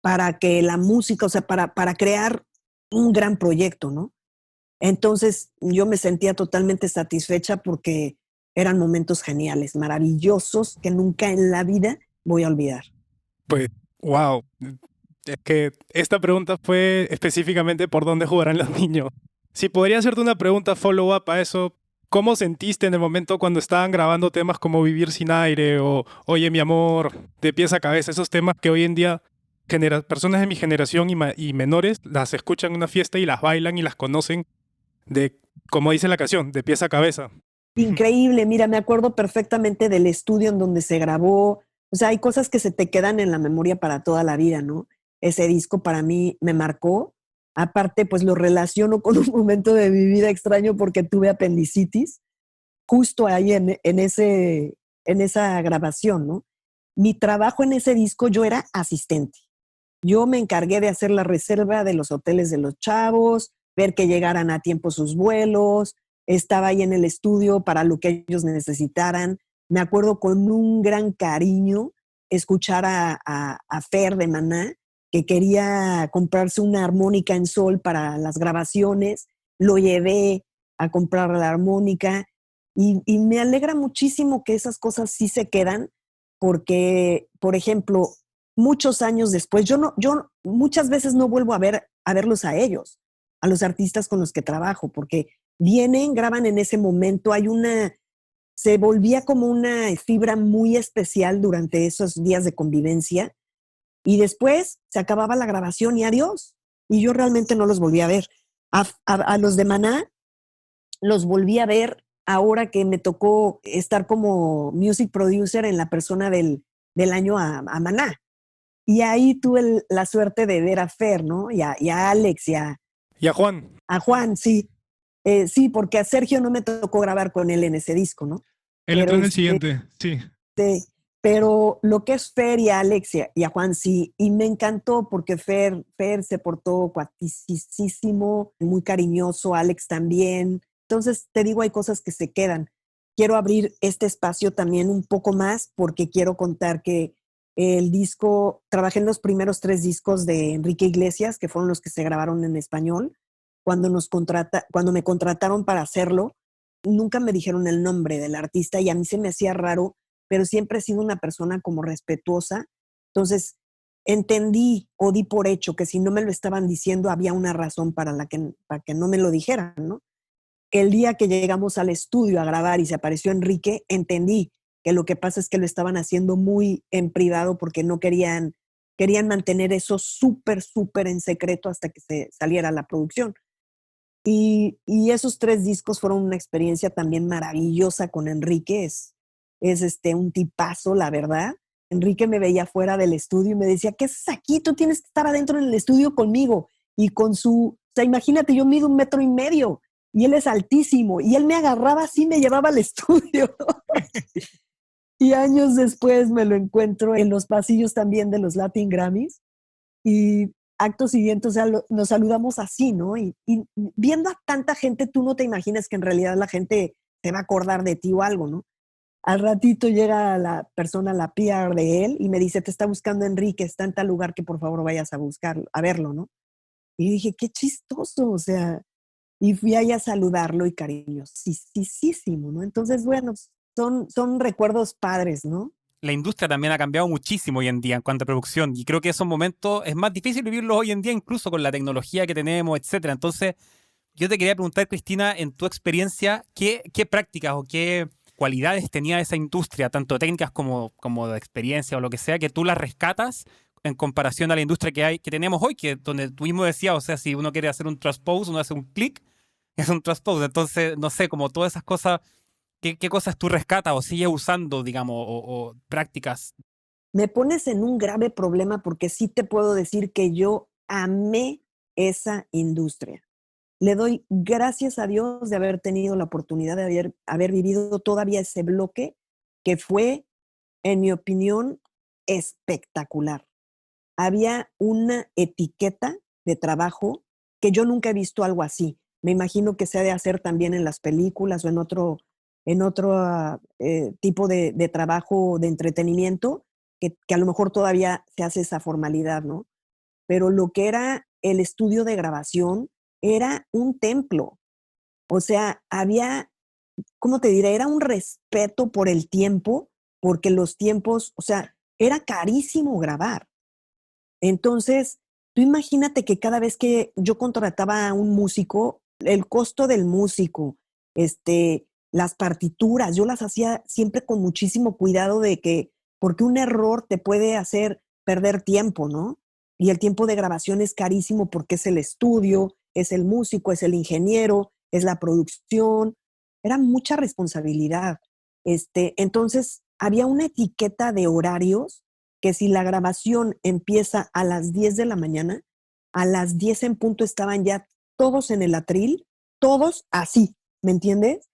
para que la música, o sea, para crear un gran proyecto, ¿no? Entonces yo me sentía totalmente satisfecha porque eran momentos geniales, maravillosos, que nunca en la vida voy a olvidar. Pues, wow. Es que esta pregunta fue específicamente por dónde jugarán los niños. Si podría hacerte una pregunta follow-up a eso, ¿cómo sentiste en el momento cuando estaban grabando temas como Vivir sin aire o Oye mi amor, de pies a cabeza? Esos temas que hoy en día personas de mi generación y menores las escuchan en una fiesta y las bailan y las conocen de, como dice la canción, de pies a cabeza. Increíble, mira, me acuerdo perfectamente del estudio en donde se grabó. O sea, hay cosas que se te quedan en la memoria para toda la vida, ¿no? Ese disco para mí me marcó. Aparte, pues lo relaciono con un momento de mi vida extraño porque tuve apendicitis justo ahí en esa grabación, ¿no? Mi trabajo en ese disco, yo era asistente. Yo me encargué de hacer la reserva de los hoteles de los chavos, ver que llegaran a tiempo sus vuelos, estaba ahí en el estudio para lo que ellos necesitaran. Me acuerdo con un gran cariño escuchar a Fer de Maná, que quería comprarse una armónica en sol para las grabaciones. Lo llevé a comprar la armónica y me alegra muchísimo que esas cosas sí se quedan porque, por ejemplo, muchos años después, yo muchas veces no vuelvo a verlos a ellos, a los artistas con los que trabajo, porque vienen, graban en ese momento, se volvía como una fibra muy especial durante esos días de convivencia y después se acababa la grabación y adiós. Y yo realmente no los volví a ver. A los de Maná los volví a ver ahora que me tocó estar como music producer en la persona del año a Maná. Y ahí tuve la suerte de ver a Fer, ¿no? Y a Alex y a Juan. A Juan, sí. Sí, porque a Sergio no me tocó grabar con él en ese disco, ¿no? Él entró en el siguiente, sí. Pero lo que es Fer y a Alexia y a Juan sí, y me encantó porque Fer se portó cuaticísimo, muy cariñoso, Alex también. Entonces, te digo, hay cosas que se quedan. Quiero abrir este espacio también un poco más porque quiero contar que el disco, trabajé en los primeros 3 discos de Enrique Iglesias, que fueron los que se grabaron en español. Cuando me contrataron para hacerlo, nunca me dijeron el nombre del artista y a mí se me hacía raro, pero siempre he sido una persona como respetuosa. Entonces, entendí o di por hecho que si no me lo estaban diciendo, había una razón para que no me lo dijeran, ¿no? El día que llegamos al estudio a grabar y se apareció Enrique, entendí que lo que pasa es que lo estaban haciendo muy en privado porque no querían mantener eso súper, súper en secreto hasta que se saliera la producción. Y esos 3 discos fueron una experiencia también maravillosa con Enrique. Es un tipazo, la verdad. Enrique me veía fuera del estudio y me decía, ¿qué haces aquí? Tú tienes que estar adentro en el estudio conmigo. Y o sea, imagínate, yo mido 1,5 metros y él es altísimo. Y él me agarraba así, me llevaba al estudio. Y años después me lo encuentro en los pasillos también de los Latin Grammys. Y acto siguiente, o sea, nos saludamos así, ¿no? Y viendo a tanta gente, tú no te imaginas que en realidad la gente te va a acordar de ti o algo, ¿no? Al ratito llega la persona, la PR de él, y me dice, te está buscando Enrique, está en tal lugar que por favor vayas a verlo, ¿no? Y dije, qué chistoso, o sea, y fui ahí a saludarlo y cariñosísimo, ¿no? Entonces, bueno, son recuerdos padres, ¿no? La industria también ha cambiado muchísimo hoy en día en cuanto a producción y creo que esos momentos es más difícil vivirlos hoy en día incluso con la tecnología que tenemos, etcétera. Entonces, yo te quería preguntar, Cristina, en tu experiencia, ¿qué prácticas o qué cualidades tenía esa industria, tanto técnicas como de experiencia o lo que sea, que tú las rescatas en comparación a la industria que tenemos hoy, que donde tú mismo decías, o sea, si uno quiere hacer un transpose, uno hace un clic, es un transpose. Entonces, no sé, como todas esas cosas, ¿qué cosas tú rescatas o sigues usando, digamos, o prácticas? Me pones en un grave problema porque sí te puedo decir que yo amé esa industria. Le doy gracias a Dios de haber tenido la oportunidad de haber vivido todavía ese bloque que fue, en mi opinión, espectacular. Había una etiqueta de trabajo que yo nunca he visto algo así. Me imagino que se ha de hacer también en las películas o en otro tipo de trabajo de entretenimiento, que a lo mejor todavía se hace esa formalidad, ¿no? Pero lo que era el estudio de grabación era un templo. O sea, había, ¿cómo te diré? Era un respeto por el tiempo, porque los tiempos, o sea, era carísimo grabar. Entonces, tú imagínate que cada vez que yo contrataba a un músico, el costo del músico, las partituras, yo las hacía siempre con muchísimo cuidado porque un error te puede hacer perder tiempo, ¿no? Y el tiempo de grabación es carísimo porque es el estudio, es el músico, es el ingeniero, es la producción. Era mucha responsabilidad. Entonces, había una etiqueta de horarios que si la grabación empieza a las 10 de la mañana, a las 10 en punto estaban ya todos en el atril, todos así, ¿me entiendes?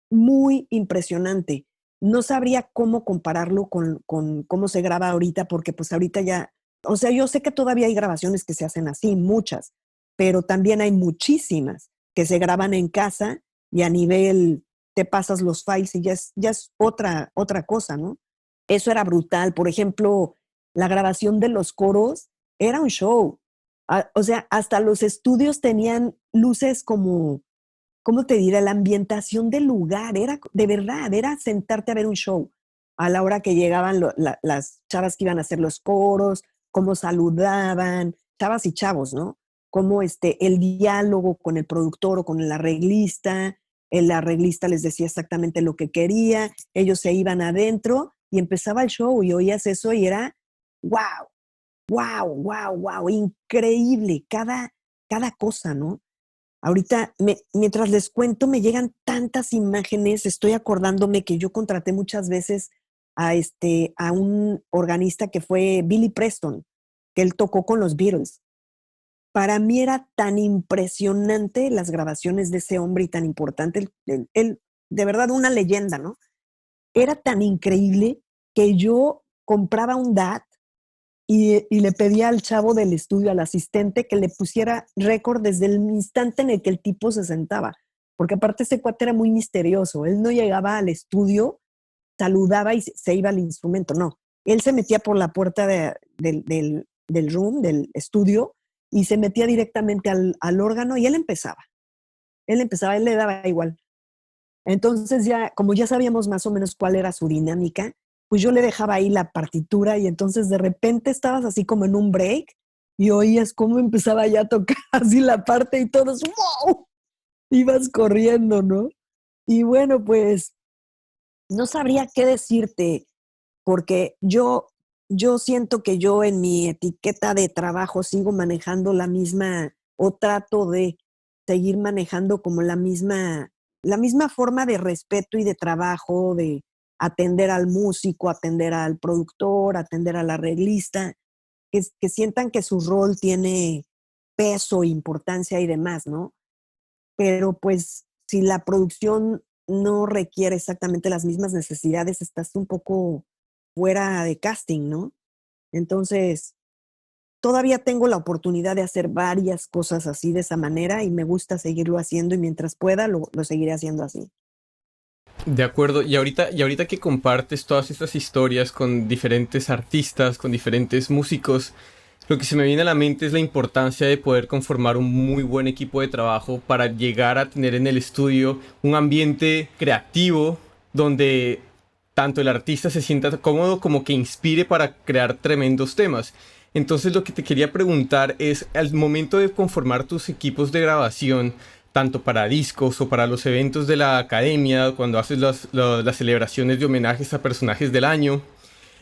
Muy impresionante. No sabría cómo compararlo con cómo se graba ahorita, porque pues ahorita ya, o sea, yo sé que todavía hay grabaciones que se hacen así, muchas, pero también hay muchísimas que se graban en casa y a nivel, te pasas los files y ya es otra cosa, ¿no? Eso era brutal. Por ejemplo, la grabación de los coros era un show. O sea, hasta los estudios tenían luces como, ¿cómo te diré? La ambientación del lugar. Era, de verdad, era sentarte a ver un show. A la hora que llegaban las chavas que iban a hacer los coros, cómo saludaban, chavas y chavos, ¿no? Cómo el diálogo con el productor o con el arreglista les decía exactamente lo que quería, ellos se iban adentro y empezaba el show y oías eso y era wow, wow, wow, wow, increíble cada cosa, ¿no? Ahorita, mientras les cuento, me llegan tantas imágenes, estoy acordándome que yo contraté muchas veces a un organista que fue Billy Preston, que él tocó con los Beatles. Para mí era tan impresionante las grabaciones de ese hombre y tan importante, él de verdad una leyenda, ¿no? Era tan increíble que yo compraba un DAT y le pedía al chavo del estudio, al asistente, que le pusiera récord desde el instante en el que el tipo se sentaba. Porque aparte ese cuate era muy misterioso. Él no llegaba al estudio, saludaba y se iba al instrumento. No, él se metía por la puerta del room, del estudio, y se metía directamente al órgano y él empezaba. Él le daba igual. Entonces ya, como ya sabíamos más o menos cuál era su dinámica, pues yo le dejaba ahí la partitura y entonces de repente estabas así como en un break y oías cómo empezaba ya a tocar así la parte y todos, ¡wow! Ibas corriendo, ¿no? Y bueno, pues no sabría qué decirte porque yo siento que yo en mi etiqueta de trabajo sigo manejando la misma o trato de seguir manejando como la misma forma de respeto y de trabajo, de atender al músico, atender al productor, atender al arreglista, que sientan que su rol tiene peso, importancia y demás, ¿no? Pero pues si la producción no requiere exactamente las mismas necesidades, estás un poco fuera de casting, ¿no? Entonces, todavía tengo la oportunidad de hacer varias cosas así de esa manera y me gusta seguirlo haciendo y mientras pueda lo seguiré haciendo así. De acuerdo, y ahorita que compartes todas estas historias con diferentes artistas, con diferentes músicos, lo que se me viene a la mente es la importancia de poder conformar un muy buen equipo de trabajo para llegar a tener en el estudio un ambiente creativo donde tanto el artista se sienta cómodo como que inspire para crear tremendos temas. Entonces lo que te quería preguntar es, al momento de conformar tus equipos de grabación, tanto para discos o para los eventos de la academia, cuando haces las celebraciones de homenajes a personajes del año,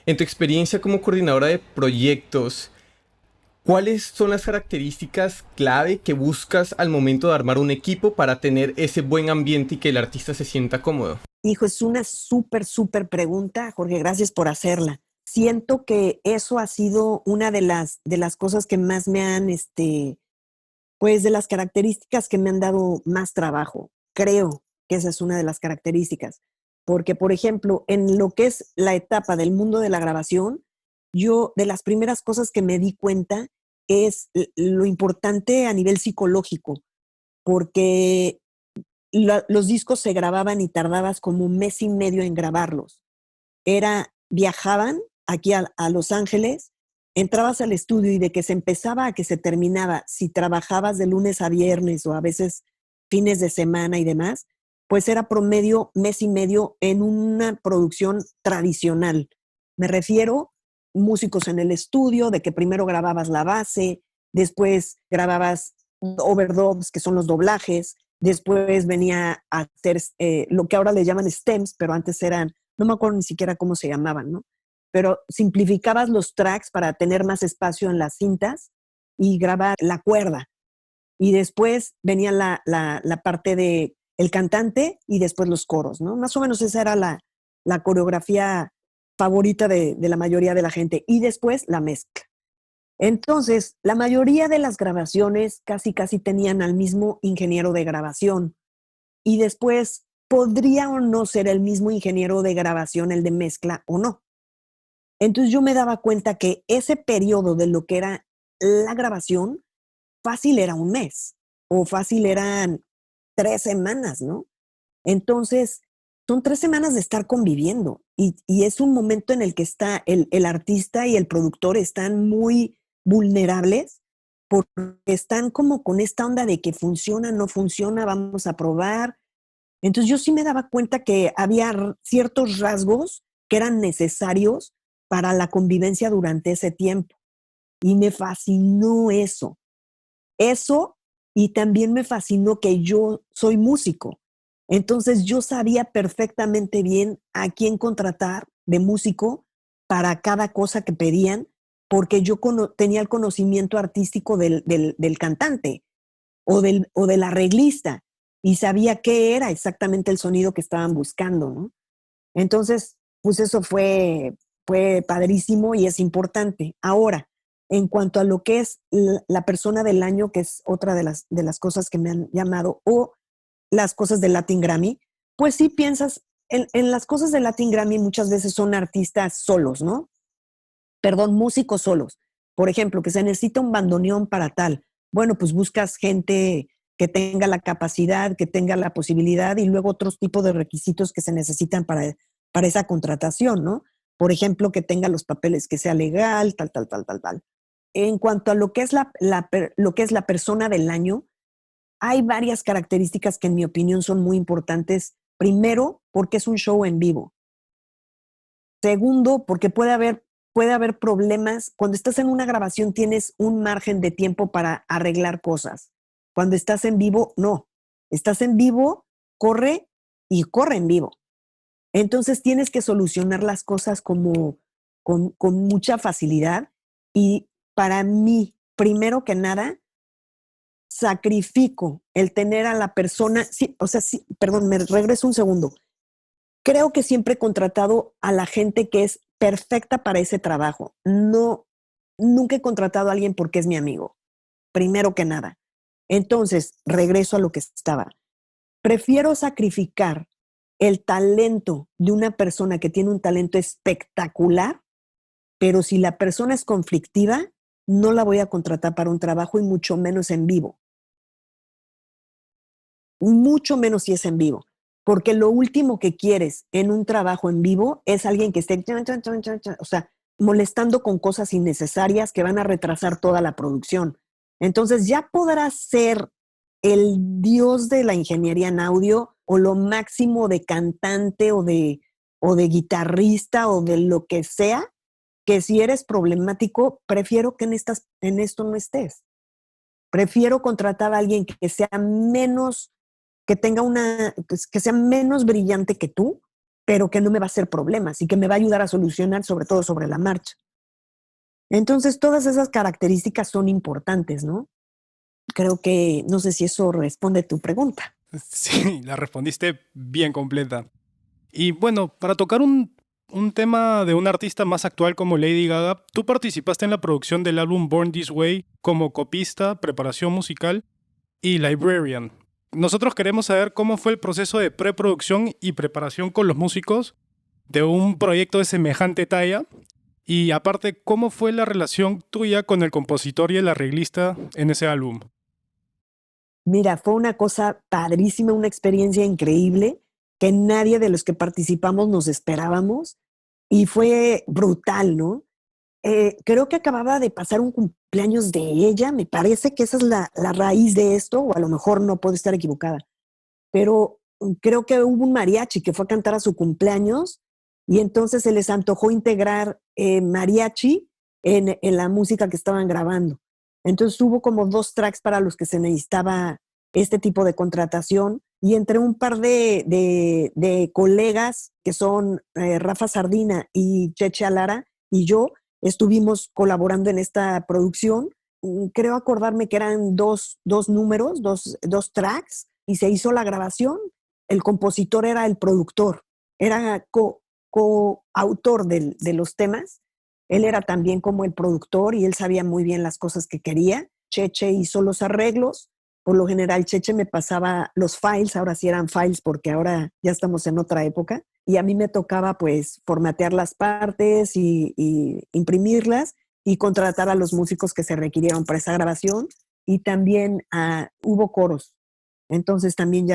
en tu experiencia como coordinadora de proyectos, ¿cuáles son las características clave que buscas al momento de armar un equipo para tener ese buen ambiente y que el artista se sienta cómodo? Hijo, es una súper pregunta, Jorge, gracias por hacerla. Siento que eso ha sido una de las cosas que más me han, pues de las características que me han dado más trabajo. Creo que esa es una de las características. Porque, por ejemplo, en lo que es la etapa del mundo de la grabación, yo de las primeras cosas que me di cuenta es lo importante a nivel psicológico, porque los discos se grababan y tardabas como 1 mes y medio en grabarlos. Viajaban aquí a Los Ángeles, entrabas al estudio y de que se empezaba a que se terminaba, si trabajabas de lunes a viernes o a veces fines de semana y demás, pues era promedio 1 mes y medio en una producción tradicional. Me refiero músicos en el estudio, de que primero grababas la base, después grababas overdubs, que son los doblajes, después venía a hacer lo que ahora le llaman stems, pero antes eran, no me acuerdo ni siquiera cómo se llamaban, ¿no? Pero simplificabas los tracks para tener más espacio en las cintas y grabar la cuerda. Y después venía la parte de el cantante y después los coros, ¿no? Más o menos esa era la coreografía favorita de la mayoría de la gente. Y después la mezcla. Entonces, la mayoría de las grabaciones casi tenían al mismo ingeniero de grabación. Y después podría o no ser el mismo ingeniero de grabación el de mezcla o no. Entonces yo me daba cuenta que ese periodo de lo que era la grabación, fácil era 1 mes o fácil eran 3 semanas, ¿no? Entonces, son 3 semanas de estar conviviendo y es un momento en el que está el artista y el productor están muy vulnerables porque están como con esta onda de que funciona, no funciona, vamos a probar. Entonces yo sí me daba cuenta que había ciertos rasgos que eran necesarios para la convivencia durante ese tiempo. Y me fascinó eso. Eso, y también me fascinó que yo soy músico. Entonces yo sabía perfectamente bien a quién contratar de músico para cada cosa que pedían, porque yo tenía el conocimiento artístico del cantante o del arreglista y sabía qué era exactamente el sonido que estaban buscando, ¿no? Entonces, pues eso fue padrísimo y es importante. Ahora, en cuanto a lo que es la persona del año, que es otra de las cosas que me han llamado, o las cosas del Latin Grammy, pues sí piensas en las cosas de Latin Grammy muchas veces son artistas solos, ¿no? Perdón, músicos solos. Por ejemplo, que se necesita un bandoneón para tal. Bueno, pues buscas gente que tenga la capacidad, que tenga la posibilidad y luego otros tipos de requisitos que se necesitan para esa contratación, ¿no? Por ejemplo, que tenga los papeles, que sea legal, tal, tal, tal, tal, tal. En cuanto a lo que es lo que es la persona del año, hay varias características que en mi opinión son muy importantes. Primero, porque es un show en vivo. Segundo, porque puede haber problemas. Cuando estás en una grabación tienes un margen de tiempo para arreglar cosas. Cuando estás en vivo, no. Estás en vivo, corre y corre en vivo. Entonces tienes que solucionar las cosas con mucha facilidad. Y para mí, primero que nada, sacrifico el tener a la persona, sí, o sea, sí, perdón, me regreso un segundo. Creo que siempre he contratado a la gente que es perfecta para ese trabajo. No, nunca he contratado a alguien porque es mi amigo, primero que nada. Entonces, regreso a lo que estaba. Prefiero sacrificar el talento de una persona que tiene un talento espectacular, pero si la persona es conflictiva, no la voy a contratar para un trabajo y mucho menos en vivo. Mucho menos si es en vivo. Porque lo último que quieres en un trabajo en vivo es alguien que esté, o sea, molestando con cosas innecesarias que van a retrasar toda la producción. Entonces ya podrás ser el dios de la ingeniería en audio o lo máximo de cantante o de guitarrista o de lo que sea, que si eres problemático, prefiero que en esto no estés. Prefiero contratar a alguien que sea menos, que tenga que sea menos brillante que tú, pero que no me va a hacer problemas y que me va a ayudar a solucionar, sobre todo sobre la marcha. Entonces, todas esas características son importantes, ¿no? Creo que, no sé si eso responde a tu pregunta. Sí, la respondiste bien completa. Y bueno, para tocar un tema de un artista más actual como Lady Gaga, tú participaste en la producción del álbum Born This Way como copista, preparación musical y librarian. Nosotros queremos saber cómo fue el proceso de preproducción y preparación con los músicos de un proyecto de semejante talla y aparte, ¿cómo fue la relación tuya con el compositor y el arreglista en ese álbum? Mira, fue una cosa padrísima, una experiencia increíble que nadie de los que participamos nos esperábamos y fue brutal, ¿no? Creo que acababa de pasar un cumpleaños de ella, me parece que esa es la raíz de esto, o a lo mejor no puedo estar equivocada, pero creo que hubo un mariachi que fue a cantar a su cumpleaños y entonces se les antojó integrar mariachi en la música que estaban grabando. Entonces hubo como 2 tracks para los que se necesitaba este tipo de contratación y entre un par de colegas que son Rafa Sardina y Cheche Alara y yo estuvimos colaborando en esta producción. Creo acordarme que eran dos números, dos tracks y se hizo la grabación. El compositor era el productor, era coautor de los temas. Él era también como el productor y él sabía muy bien las cosas que quería. Cheche hizo los arreglos. Por lo general, Cheche me pasaba los files, ahora sí eran files porque ahora ya estamos en otra época. Y a mí me tocaba pues formatear las partes y imprimirlas y contratar a los músicos que se requirieron para esa grabación. Y también hubo coros. Entonces también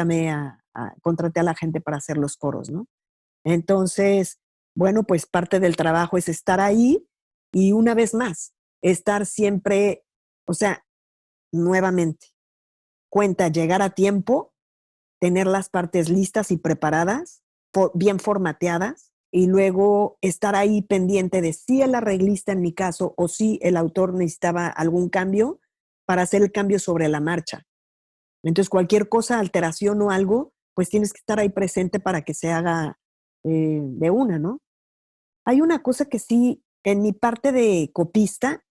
contraté a la gente para hacer los coros, ¿no? Entonces, bueno, pues parte del trabajo es estar ahí y una vez más, estar siempre, o sea, nuevamente, cuenta llegar a tiempo, tener las partes listas y preparadas, bien formateadas, y luego estar ahí pendiente de si el arreglista en mi caso o si el autor necesitaba algún cambio para hacer el cambio sobre la marcha. Entonces, cualquier cosa, alteración o algo, pues tienes que estar ahí presente para que se haga de una, ¿no? Hay una cosa que sí, en mi parte de copista,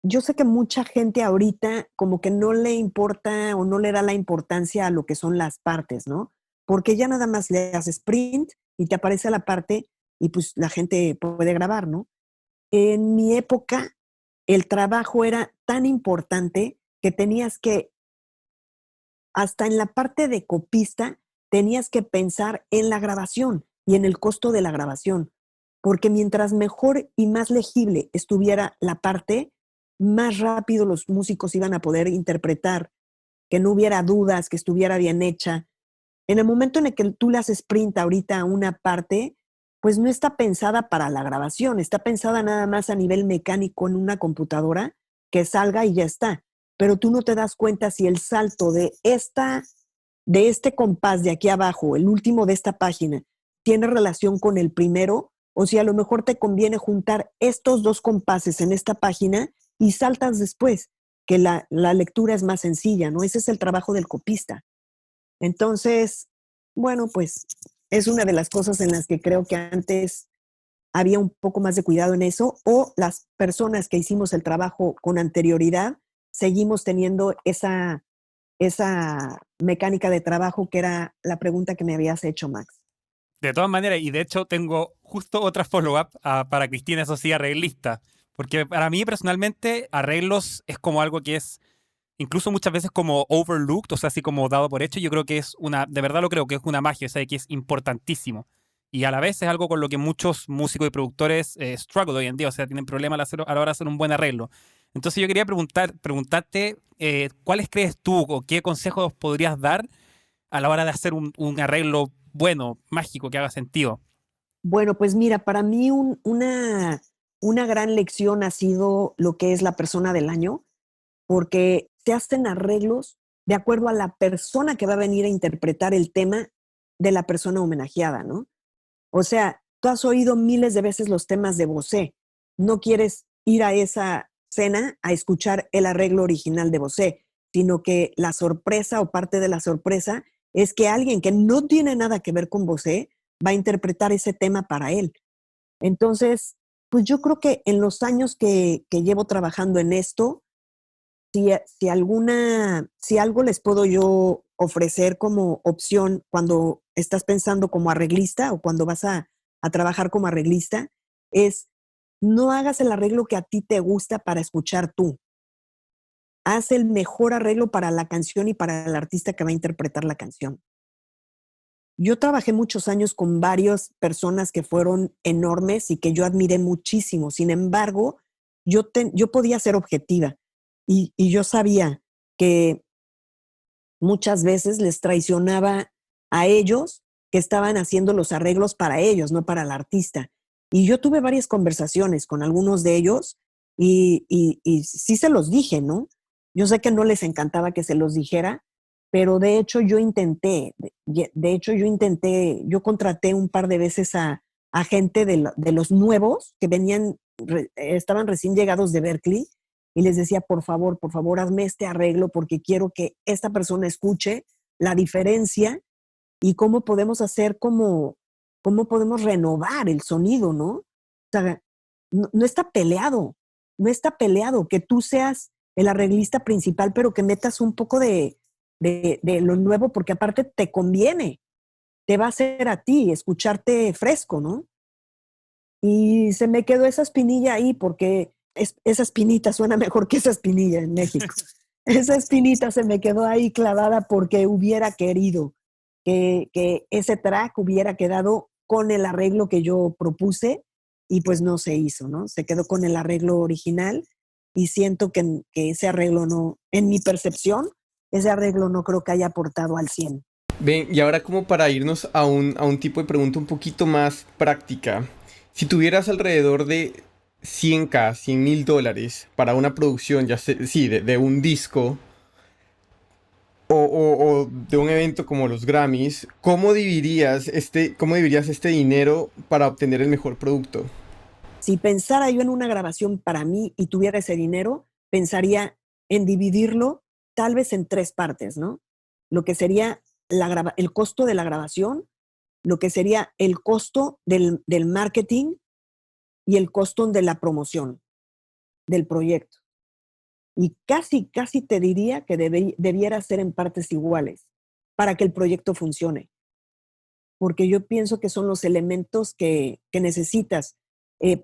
yo sé que mucha gente ahorita como que no le importa o no le da la importancia a lo que son las partes, ¿no? Porque ya nada más le haces print y te aparece la parte y pues la gente puede grabar, ¿no? En mi época, el trabajo era tan importante que tenías que, hasta en la parte de copista, tenías que pensar en la grabación y en el costo de la grabación, porque mientras mejor y más legible estuviera la parte, más rápido los músicos iban a poder interpretar, que no hubiera dudas, que estuviera bien hecha. En el momento en el que tú le haces print ahorita a una parte, pues no está pensada para la grabación, está pensada nada más a nivel mecánico en una computadora, que salga y ya está. Pero tú no te das cuenta si el salto de este compás de aquí abajo, el último de esta página, tiene relación con el primero, o si a lo mejor te conviene juntar estos dos compases en esta página y saltas después, que la lectura es más sencilla, ¿no? Ese es el trabajo del copista. Entonces, bueno, pues es una de las cosas en las que creo que antes había un poco más de cuidado en eso, o las personas que hicimos el trabajo con anterioridad seguimos teniendo esa mecánica de trabajo, que era la pregunta que me habías hecho, Max. De todas maneras, y de hecho tengo justo otra follow-up para Cristina, eso sí, arreglista. Porque para mí personalmente arreglos es como algo que es incluso muchas veces como overlooked, o sea, así como dado por hecho. Yo creo que de verdad lo creo que es una magia, o sea, que es importantísimo. Y a la vez es algo con lo que muchos músicos y productores struggle hoy en día, o sea, tienen problemas a la hora de hacer un buen arreglo. Entonces yo quería preguntarte ¿cuáles crees tú o qué consejos podrías dar a la hora de hacer un arreglo bueno, mágico, que haga sentido? Bueno, pues mira, para mí una gran lección ha sido lo que es la persona del año, porque se hacen arreglos de acuerdo a la persona que va a venir a interpretar el tema de la persona homenajeada, ¿no? O sea, tú has oído miles de veces los temas de Bosé. No quieres ir a esa cena a escuchar el arreglo original de Bosé, sino que la sorpresa o parte de la sorpresa es que alguien que no tiene nada que ver con Bosé va a interpretar ese tema para él. Entonces, pues yo creo que en los años que llevo trabajando en esto, si algo les puedo yo ofrecer como opción cuando estás pensando como arreglista o cuando vas a trabajar como arreglista, es no hagas el arreglo que a ti te gusta para escuchar tú. Haz el mejor arreglo para la canción y para el artista que va a interpretar la canción. Yo trabajé muchos años con varias personas que fueron enormes y que yo admiré muchísimo. Sin embargo, yo podía ser objetiva y yo sabía que muchas veces les traicionaba a ellos que estaban haciendo los arreglos para ellos, no para el artista. Y yo tuve varias conversaciones con algunos de ellos y sí se los dije, ¿no? Yo sé que no les encantaba que se los dijera, pero de hecho yo contraté un par de veces a gente de los nuevos que estaban recién llegados de Berklee, y les decía, por favor, hazme este arreglo porque quiero que esta persona escuche la diferencia y cómo podemos cómo podemos renovar el sonido, ¿no? O sea, no está peleado que tú seas el arreglista principal, pero que metas un poco de lo nuevo, porque aparte te conviene, te va a hacer a ti escucharte fresco, ¿no? Y se me quedó esa espinilla ahí, porque esa espinita suena mejor que esa espinilla en México. Esa espinita se me quedó ahí clavada porque hubiera querido que ese track hubiera quedado con el arreglo que yo propuse, y pues no se hizo, ¿no? Se quedó con el arreglo original y siento que ese arreglo no, en mi percepción, ese arreglo no creo que haya aportado al 100. Ven, y ahora como para irnos a un tipo de pregunta un poquito más práctica. Si tuvieras alrededor de $100,000 para una producción, ya sé, sí, de un disco o de un evento como los Grammys, ¿cómo dividirías este dinero para obtener el mejor producto? Si pensara yo en una grabación para mí y tuviera ese dinero, pensaría en dividirlo tal vez en 3 partes, ¿no? Lo que sería el costo de la grabación, lo que sería el costo del marketing y el costo de la promoción del proyecto. Y casi te diría que debiera ser en partes iguales para que el proyecto funcione. Porque yo pienso que son los elementos que necesitas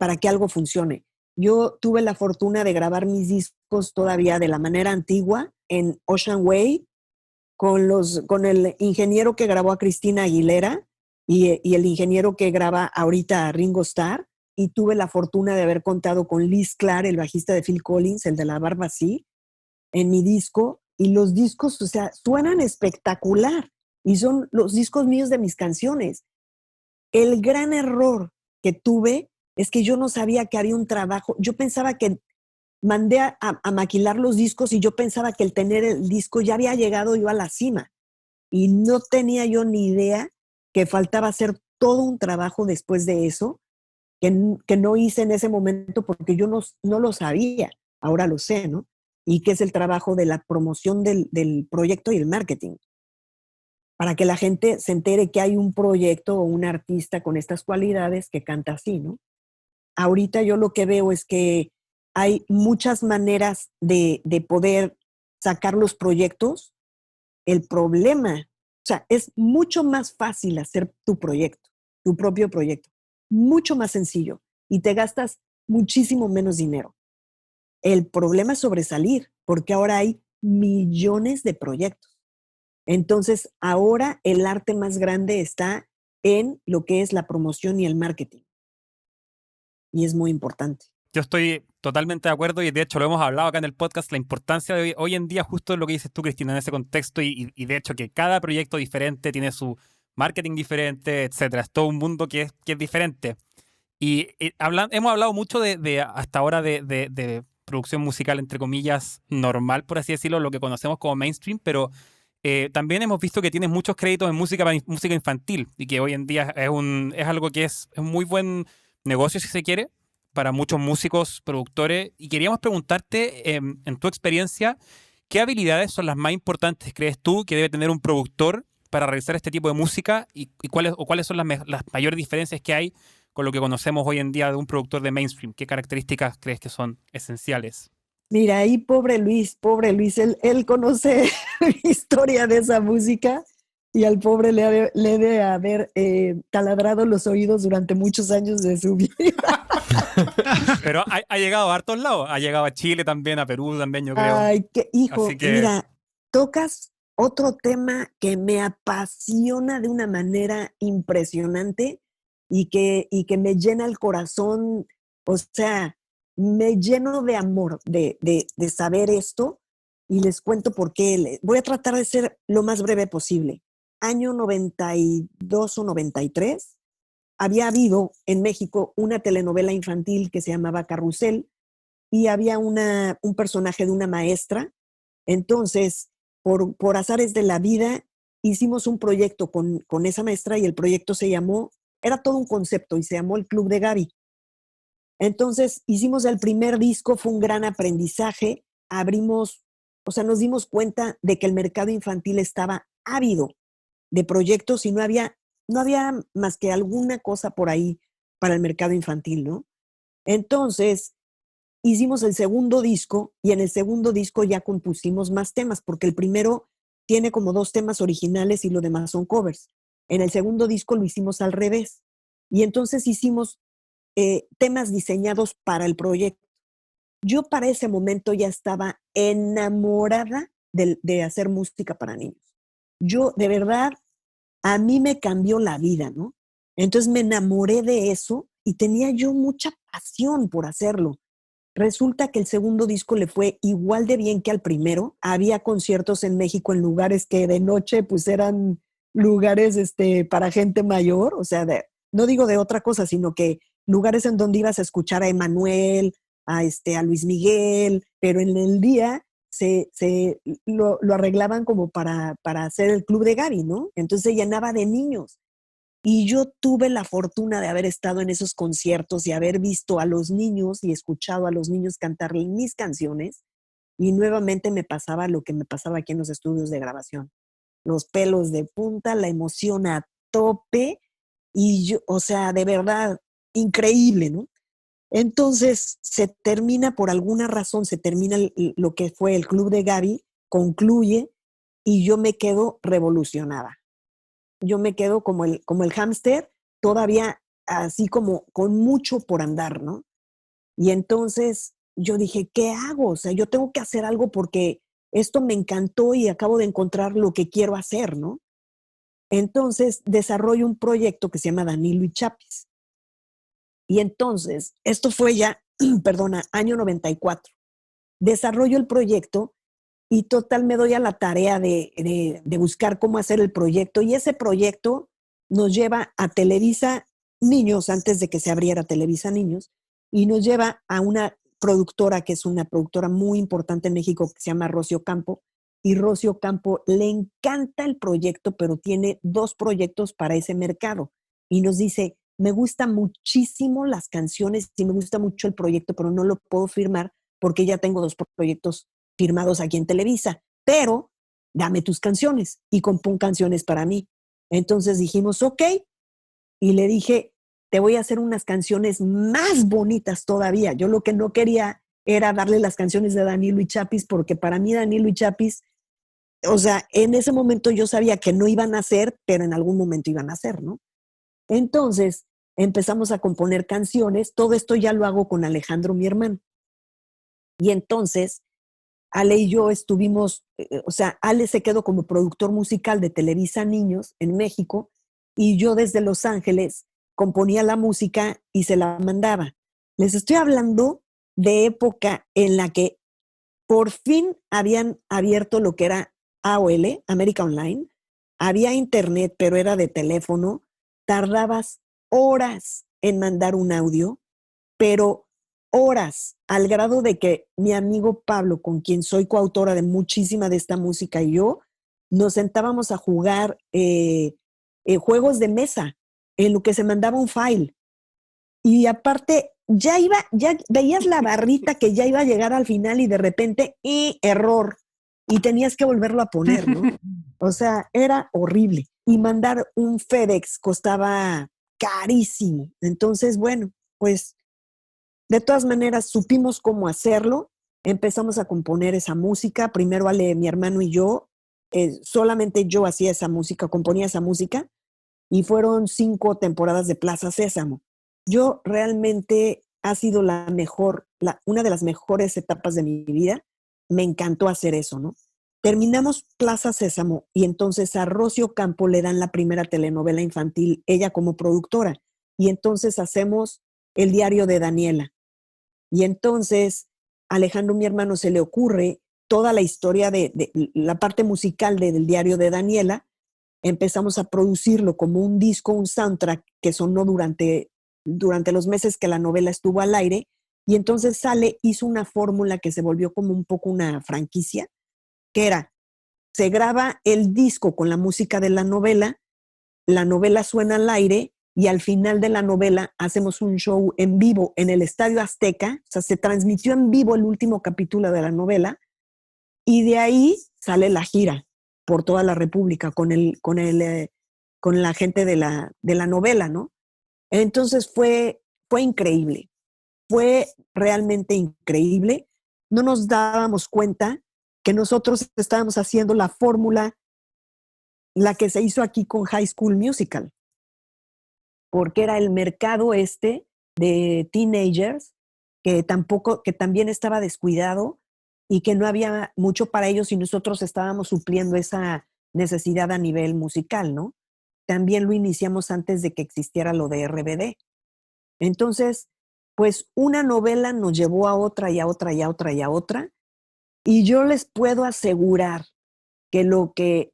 para que algo funcione. Yo tuve la fortuna de grabar mis discos todavía de la manera antigua en Ocean Way con el ingeniero que grabó a Cristina Aguilera, y el ingeniero que graba ahorita a Ringo Starr, y tuve la fortuna de haber contado con Liz Clark, el bajista de Phil Collins, el de la barba así, en mi disco, y los discos, o sea, suenan espectacular, y son los discos míos de mis canciones. El gran error que tuve es que yo no sabía que había un trabajo. Yo pensaba que mandé a maquilar los discos y yo pensaba que el tener el disco ya había llegado yo a la cima. Y no tenía yo ni idea que faltaba hacer todo un trabajo después de eso, que no hice en ese momento porque yo no lo sabía. Ahora lo sé, ¿no? Y que es el trabajo de la promoción del proyecto y el marketing, para que la gente se entere que hay un proyecto o un artista con estas cualidades que canta así, ¿no? Ahorita yo lo que veo es que hay muchas maneras de poder sacar los proyectos. El problema, o sea, es mucho más fácil hacer tu proyecto, tu propio proyecto, mucho más sencillo, y te gastas muchísimo menos dinero. El problema es sobresalir, porque ahora hay millones de proyectos. Entonces, ahora el arte más grande está en lo que es la promoción y el marketing. Y es muy importante. Yo estoy totalmente de acuerdo y de hecho lo hemos hablado acá en el podcast, la importancia de hoy en día, justo lo que dices tú, Cristina, en ese contexto y de hecho que cada proyecto diferente tiene su marketing diferente, etcétera. Es todo un mundo que es diferente. Y hemos hablado mucho hasta ahora de producción musical, entre comillas, normal, por así decirlo, lo que conocemos como mainstream, pero también hemos visto que tienes muchos créditos en música infantil y que hoy en día es algo que es un muy buen negocio, si se quiere, para muchos músicos, productores. Y queríamos preguntarte, en tu experiencia, ¿qué habilidades son las más importantes, crees tú, que debe tener un productor para realizar este tipo de música y cuáles son las mayores diferencias que hay con lo que conocemos hoy en día de un productor de mainstream? ¿Qué características crees que son esenciales? Mira, ahí pobre Luis, él conoce la historia de esa música y al pobre le debe haber taladrado los oídos durante muchos años de su vida. Pero ha llegado a hartos lados, ha llegado a Chile también, a Perú también, yo creo. Ay, qué hijo, Así que... mira, tocas otro tema que me apasiona de una manera impresionante y que me llena el corazón, o sea, me lleno de amor de saber esto, y les cuento por qué. Voy a tratar de ser lo más breve posible. Año 92 o 93, había habido en México una telenovela infantil que se llamaba Carrusel, y había un personaje de una maestra. Entonces, por azares de la vida, hicimos un proyecto con esa maestra, y el proyecto era todo un concepto, y se llamó El Club de Gaby. Entonces, hicimos el primer disco, fue un gran aprendizaje, nos dimos cuenta de que el mercado infantil estaba ávido de proyectos y no había más que alguna cosa por ahí para el mercado infantil, ¿no? Entonces, hicimos el segundo disco, y en el segundo disco ya compusimos más temas, porque el primero tiene como 2 temas originales y lo demás son covers. En el segundo disco lo hicimos al revés. Y entonces hicimos temas diseñados para el proyecto. Yo para ese momento ya estaba enamorada de hacer música para niños. Yo, de verdad, a mí me cambió la vida, ¿no? Entonces me enamoré de eso y tenía yo mucha pasión por hacerlo. Resulta que el segundo disco le fue igual de bien que al primero. Había conciertos en México en lugares que de noche pues eran lugares para gente mayor, o sea, no digo de otra cosa, sino que lugares en donde ibas a escuchar a Emanuel, a Luis Miguel, pero en el día lo arreglaban como para hacer el Club de Gaby, ¿no? Entonces se llenaba de niños. Y yo tuve la fortuna de haber estado en esos conciertos y haber visto a los niños y escuchado a los niños cantar mis canciones, y nuevamente me pasaba lo que me pasaba aquí en los estudios de grabación. Los pelos de punta, la emoción a tope, y yo, o sea, de verdad, increíble, ¿no? Entonces por alguna razón se termina lo que fue el Club de Gaby, concluye, y yo me quedo revolucionada. Yo me quedo como el hámster, todavía así como con mucho por andar, ¿no? Y entonces yo dije, ¿qué hago? O sea, yo tengo que hacer algo porque esto me encantó y acabo de encontrar lo que quiero hacer, ¿no? entonces desarrollo un proyecto que se llama Danilo y Chapis. Y entonces, esto fue ya, año 94. Desarrollo el proyecto y total me doy a la tarea de buscar cómo hacer el proyecto. Y ese proyecto nos lleva a Televisa Niños, antes de que se abriera Televisa Niños, y nos lleva a una productora que es una productora muy importante en México que se llama Rocío Campo. Y Rocío Campo le encanta el proyecto, pero tiene 2 proyectos para ese mercado. Y nos dice, me gustan muchísimo las canciones y me gusta mucho el proyecto, pero no lo puedo firmar porque ya tengo 2 proyectos firmados aquí en Televisa, pero dame tus canciones y compón canciones para mí. Entonces dijimos, ok, y le dije, te voy a hacer unas canciones más bonitas todavía. Yo lo que no quería era darle las canciones de Danilo y Chapis, porque para mí Danilo y Chapis, o sea, en ese momento yo sabía que no iban a ser, pero en algún momento iban a ser, ¿no? Entonces empezamos a componer canciones. Todo esto ya lo hago con Alejandro, mi hermano. Y entonces Ale y yo estuvimos, o sea, Ale se quedó como productor musical de Televisa Niños en México y yo desde Los Ángeles componía la música y se la mandaba. Les estoy hablando de época en la que por fin habían abierto lo que era AOL, América Online. Había internet, pero era de teléfono. Tardabas horas en mandar un audio, pero horas, al grado de que mi amigo Pablo, con quien soy coautora de muchísima de esta música, y yo, nos sentábamos a jugar juegos de mesa, en lo que se mandaba un file. Y aparte, ya veías la barrita que ya iba a llegar al final y de repente, error. Y tenías que volverlo a poner, ¿no? O sea, era horrible. Y mandar un FedEx costaba carísimo. Entonces, bueno, pues de todas maneras supimos cómo hacerlo. Empezamos a componer esa música. Primero Ale, mi hermano y yo, solamente yo hacía esa música, componía esa música. Y fueron 5 temporadas de Plaza Sésamo. Yo realmente ha sido una de las mejores etapas de mi vida. Me encantó hacer eso, ¿no? Terminamos Plaza Sésamo y entonces a Rocío Campo le dan la primera telenovela infantil, ella como productora. Y entonces hacemos El diario de Daniela. Y entonces Alejandro, mi hermano, se le ocurre toda la historia de la parte musical del diario de Daniela. Empezamos a producirlo como un disco, un soundtrack que sonó durante los meses que la novela estuvo al aire. Y entonces hizo una fórmula que se volvió como un poco una franquicia, que era, se graba el disco con la música de la novela suena al aire y al final de la novela hacemos un show en vivo en el Estadio Azteca. O sea, se transmitió en vivo el último capítulo de la novela y de ahí sale la gira por toda la República con la gente de la novela, ¿no? Entonces fue increíble, fue realmente increíble. No nos dábamos cuenta que nosotros estábamos haciendo la fórmula, la que se hizo aquí con High School Musical, porque era el mercado de teenagers que también estaba descuidado y que no había mucho para ellos y nosotros estábamos supliendo esa necesidad a nivel musical, ¿no? También lo iniciamos antes de que existiera lo de RBD. Entonces, pues una novela nos llevó a otra y a otra y a otra y a otra, y yo les puedo asegurar que lo que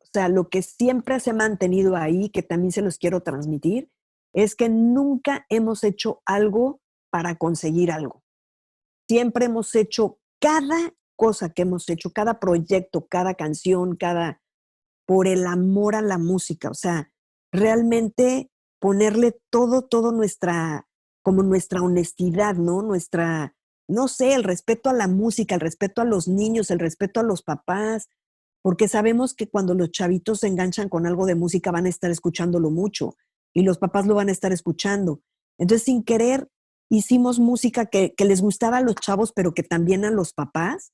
siempre se ha mantenido ahí, que también se los quiero transmitir, es que nunca hemos hecho algo para conseguir algo. Siempre hemos hecho cada cosa que hemos hecho, cada proyecto, cada canción, por el amor a la música. O sea, realmente ponerle todo nuestra honestidad, ¿no? No sé, el respeto a la música, el respeto a los niños, el respeto a los papás, porque sabemos que cuando los chavitos se enganchan con algo de música van a estar escuchándolo mucho y los papás lo van a estar escuchando. Entonces, sin querer, hicimos música que les gustaba a los chavos, pero que también a los papás,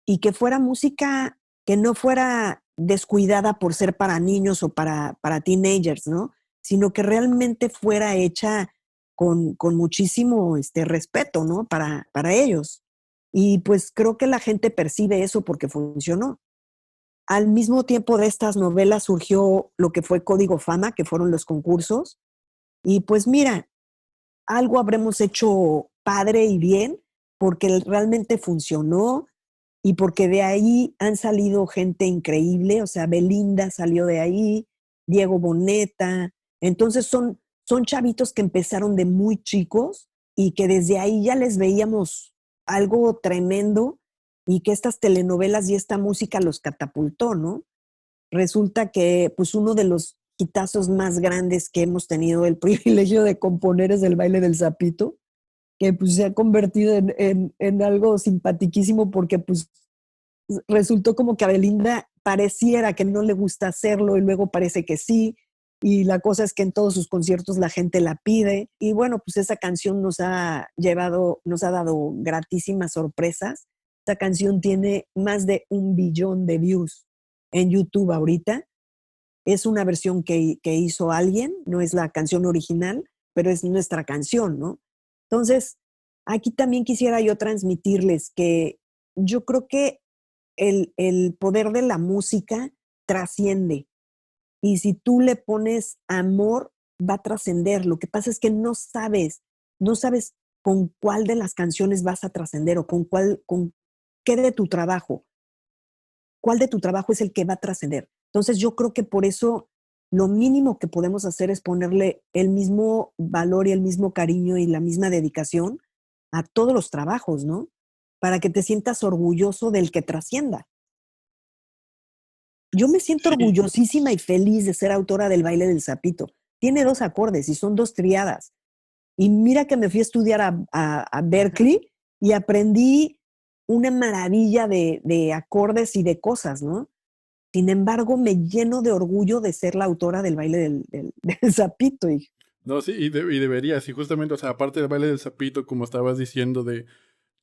y que fuera música que no fuera descuidada por ser para niños o para teenagers, ¿no? Sino que realmente fuera hecha con muchísimo respeto, ¿no? Para ellos. Y pues creo que la gente percibe eso porque funcionó. al mismo tiempo de estas novelas surgió lo que fue Código Fama, que fueron los concursos. Y pues mira, algo habremos hecho padre y bien, porque realmente funcionó y porque de ahí han salido gente increíble, o sea, Belinda salió de ahí, Diego Boneta. Entonces son chavitos que empezaron de muy chicos y que desde ahí ya les veíamos algo tremendo y que estas telenovelas y esta música los catapultó, ¿no? Resulta que pues uno de los hitazos más grandes que hemos tenido el privilegio de componer es El Baile del Sapito, que pues se ha convertido en algo simpatiquísimo porque pues resultó como que a Belinda pareciera que no le gusta hacerlo y luego parece que sí, y la cosa es que en todos sus conciertos la gente la pide, y bueno, pues esa canción nos ha dado gratísimas sorpresas. Esta canción tiene más de 1 billón de views en YouTube ahorita. Es una versión que hizo alguien, no es la canción original, pero es nuestra canción, ¿no? Entonces, aquí también quisiera yo transmitirles que yo creo que el poder de la música trasciende. Y si tú le pones amor, va a trascender. Lo que pasa es que no sabes con cuál de las canciones vas a trascender o con qué de tu trabajo. ¿Cuál de tu trabajo es el que va a trascender? Entonces yo creo que por eso lo mínimo que podemos hacer es ponerle el mismo valor y el mismo cariño y la misma dedicación a todos los trabajos, ¿no? Para que te sientas orgulloso del que trascienda. Yo me siento orgullosísima y feliz de ser autora del Baile del Sapito. Tiene 2 acordes y son 2 triadas. Y mira que me fui a estudiar a Berkeley y aprendí una maravilla de acordes y de cosas, ¿no? Sin embargo, me lleno de orgullo de ser la autora del Baile del Sapito. No, sí, y deberías. Y justamente, o sea, aparte del Baile del Sapito, como estabas diciendo,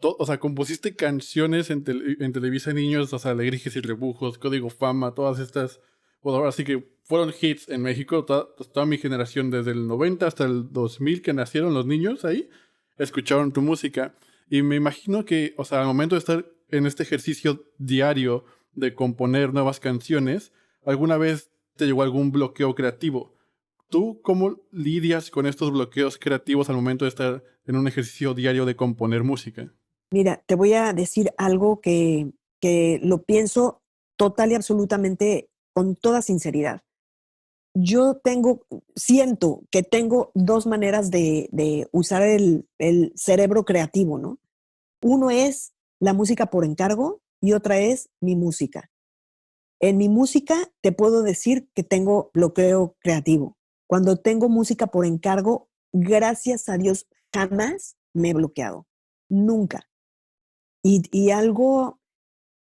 o sea, compusiste canciones en Televisa Niños, o sea, Alegrijes y Rebujos, Código Fama, todas estas, bueno, ahora sí que fueron hits en México. Toda mi generación, desde el 90 hasta el 2000 que nacieron los niños ahí, escucharon tu música. Y me imagino que, o sea, al momento de estar en este ejercicio diario de componer nuevas canciones, ¿alguna vez te llegó algún bloqueo creativo? ¿Tú cómo lidias con estos bloqueos creativos al momento de estar en un ejercicio diario de componer música? Mira, te voy a decir algo que lo pienso total y absolutamente con toda sinceridad. Yo siento que tengo 2 maneras de usar el cerebro creativo, ¿no? Uno es la música por encargo y otra es mi música. En mi música te puedo decir que tengo bloqueo creativo. Cuando tengo música por encargo, gracias a Dios, jamás me he bloqueado. Nunca. Y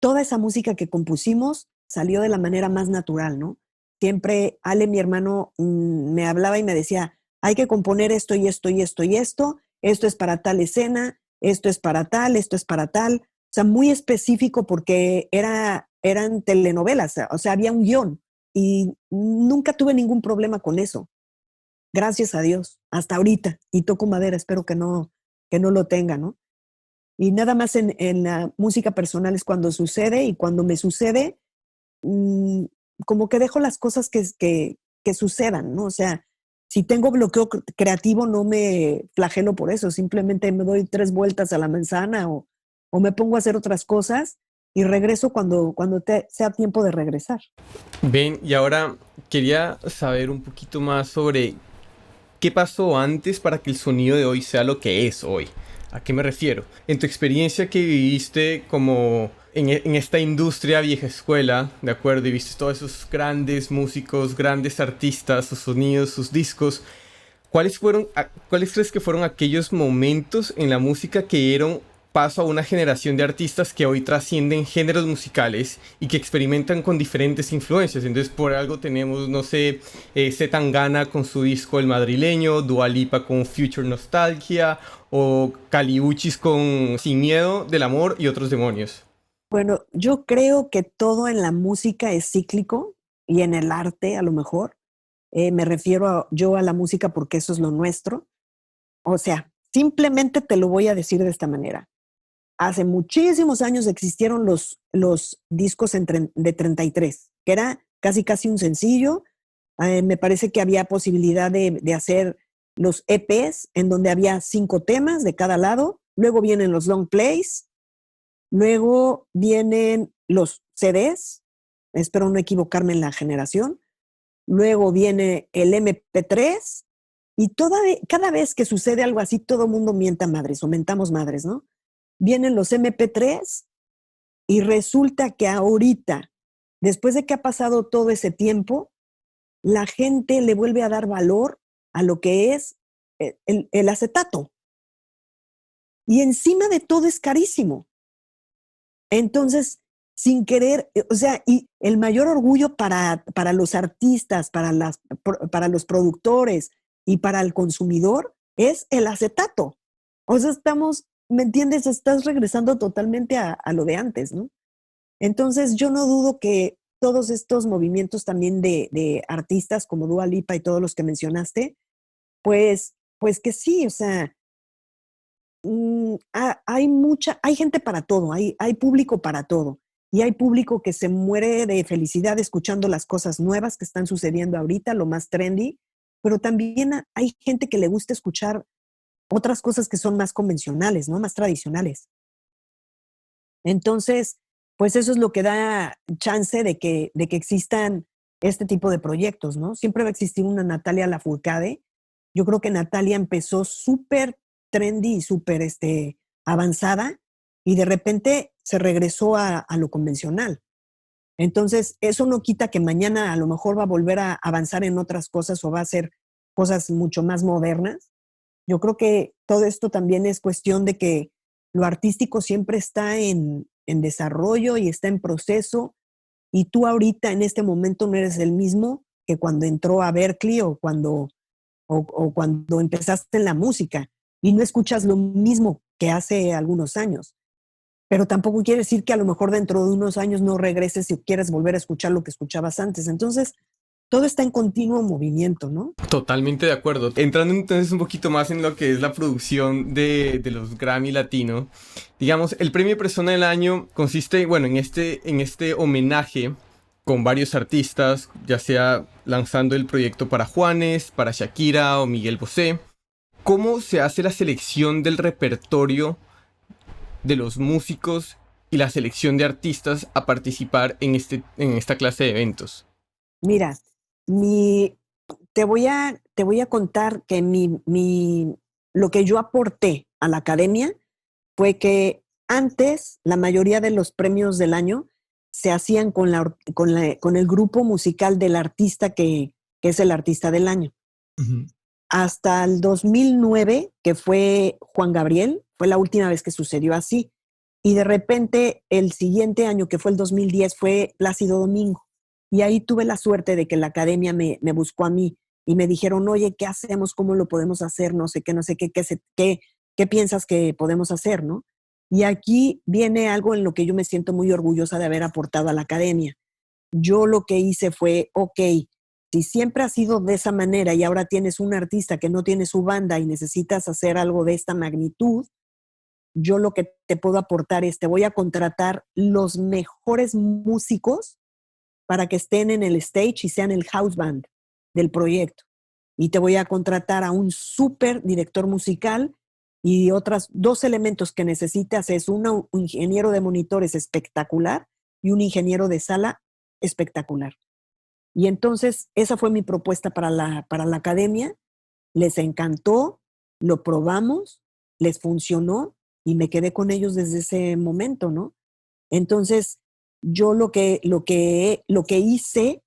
toda esa música que compusimos salió de la manera más natural, ¿no? Siempre Ale, mi hermano, me hablaba y me decía, hay que componer esto y esto y esto y esto es para tal escena, esto es para tal, esto es para tal. O sea, muy específico porque eran telenovelas, o sea, había un guión y nunca tuve ningún problema con eso. Gracias a Dios, hasta ahorita. Y toco madera, espero que no lo tenga, ¿no? Y nada más en la música personal es cuando sucede, y cuando me sucede, como que dejo las cosas que sucedan, ¿no? O sea, si tengo bloqueo creativo no me flagelo por eso, simplemente me doy 3 vueltas a la manzana o me pongo a hacer otras cosas y regreso cuando sea tiempo de regresar. Ven, y ahora quería saber un poquito más sobre qué pasó antes para que el sonido de hoy sea lo que es hoy. ¿A qué me refiero? En tu experiencia que viviste como en esta industria vieja escuela, ¿de acuerdo? Y viste todos esos grandes músicos, grandes artistas, sus sonidos, sus discos. ¿Cuáles crees que fueron aquellos momentos en la música que dieron paso a una generación de artistas que hoy trascienden géneros musicales y que experimentan con diferentes influencias? Entonces, por algo tenemos, no sé, C. Tangana con su disco El Madrileño, Dua Lipa con Future Nostalgia, o Caliuchis con Sin Miedo del Amor y Otros Demonios. Bueno, yo creo que todo en la música es cíclico y en el arte a lo mejor. Me refiero yo a la música porque eso es lo nuestro. O sea, simplemente te lo voy a decir de esta manera. hace muchísimos años existieron los discos de 33, que era casi un sencillo. Me parece que había posibilidad de hacer los EPs, en donde había 5 temas de cada lado. Luego vienen los long plays. Luego vienen los CDs. Espero no equivocarme en la generación. Luego viene el MP3. Y cada vez que sucede algo así, todo el mundo mienta madres o mentamos madres, ¿no? Vienen los MP3 y resulta que ahorita, después de que ha pasado todo ese tiempo, la gente le vuelve a dar valor a lo que es el acetato. Y encima de todo es carísimo. Entonces, sin querer, o sea, y el mayor orgullo para los artistas, para los productores y para el consumidor es el acetato. O sea, ¿me entiendes? Estás regresando totalmente a lo de antes, ¿no? Entonces, yo no dudo que todos estos movimientos también de artistas como Dua Lipa y todos los que mencionaste, pues que sí, o sea, hay gente para todo, hay público para todo. Y hay público que se muere de felicidad escuchando las cosas nuevas que están sucediendo ahorita, lo más trendy, pero también hay gente que le gusta escuchar otras cosas que son más convencionales, ¿no? Más tradicionales. Entonces, pues eso es lo que da chance de que existan este tipo de proyectos, ¿no? Siempre va a existir una Natalia Lafourcade. Yo creo que Natalia empezó súper trendy y súper avanzada y de repente se regresó a lo convencional. Entonces, eso no quita que mañana a lo mejor va a volver a avanzar en otras cosas o va a hacer cosas mucho más modernas. Yo creo que todo esto también es cuestión de que lo artístico siempre está en desarrollo y está en proceso, y tú ahorita en este momento no eres el mismo que cuando entró a Berklee o cuando empezaste en la música, y no escuchas lo mismo que hace algunos años. Pero tampoco quiere decir que a lo mejor dentro de unos años no regreses y quieres volver a escuchar lo que escuchabas antes. Entonces, todo está en continuo movimiento, ¿no? Totalmente de acuerdo. Entrando entonces un poquito más en lo que es la producción de los Grammy Latino, digamos, el premio Persona del Año consiste, bueno, en este homenaje con varios artistas, ya sea lanzando el proyecto para Juanes, para Shakira o Miguel Bosé. ¿Cómo se hace la selección del repertorio de los músicos y la selección de artistas a participar en esta clase de eventos? Mira, te voy a contar que lo que yo aporté a la academia fue que antes la mayoría de los premios del año se hacían con el grupo musical del artista que es el artista del año. Uh-huh. Hasta el 2009, que fue Juan Gabriel, fue la última vez que sucedió así. Y de repente, el siguiente año, que fue el 2010, fue Plácido Domingo. Y ahí tuve la suerte de que la academia me buscó a mí y me dijeron, oye, ¿qué hacemos? ¿Cómo lo podemos hacer? No sé qué piensas que podemos hacer, ¿no? Y aquí viene algo en lo que yo me siento muy orgullosa de haber aportado a la academia. Yo lo que hice fue, ok, si siempre ha sido de esa manera y ahora tienes un artista que no tiene su banda y necesitas hacer algo de esta magnitud, yo lo que te puedo aportar es, te voy a contratar los mejores músicos para que estén en el stage y sean el house band del proyecto. Y te voy a contratar a un súper director musical, y otros 2 elementos que necesitas es un ingeniero de monitores espectacular y un ingeniero de sala espectacular. Y entonces esa fue mi propuesta para la academia. Les encantó, lo probamos, les funcionó y me quedé con ellos desde ese momento, ¿no? Entonces, yo lo que hice,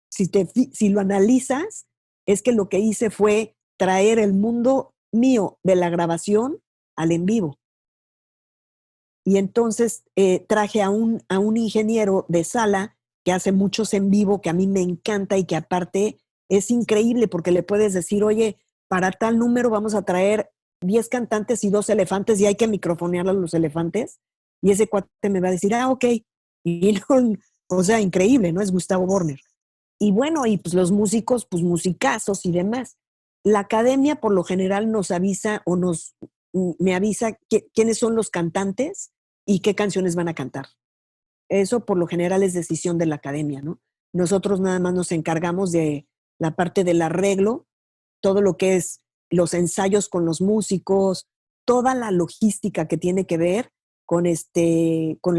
si lo analizas, es que lo que hice fue traer el mundo mío de la grabación al en vivo. Y entonces traje a un ingeniero de sala que hace muchos en vivo, que a mí me encanta y que aparte es increíble porque le puedes decir, oye, para tal número vamos a traer 10 cantantes y 2 elefantes y hay que microfonear a los elefantes. Y ese cuate me va a decir, ok. Y no, o sea, increíble, ¿no? Es Gustavo Borner. Y bueno, y pues los músicos, pues musicazos y demás. La academia por lo general nos avisa o nos me avisa quiénes son los cantantes y qué canciones van a cantar. Eso por lo general es decisión de la academia, ¿no? Nosotros nada más nos encargamos de la parte del arreglo, todo lo que es los ensayos con los músicos, toda la logística que tiene que ver con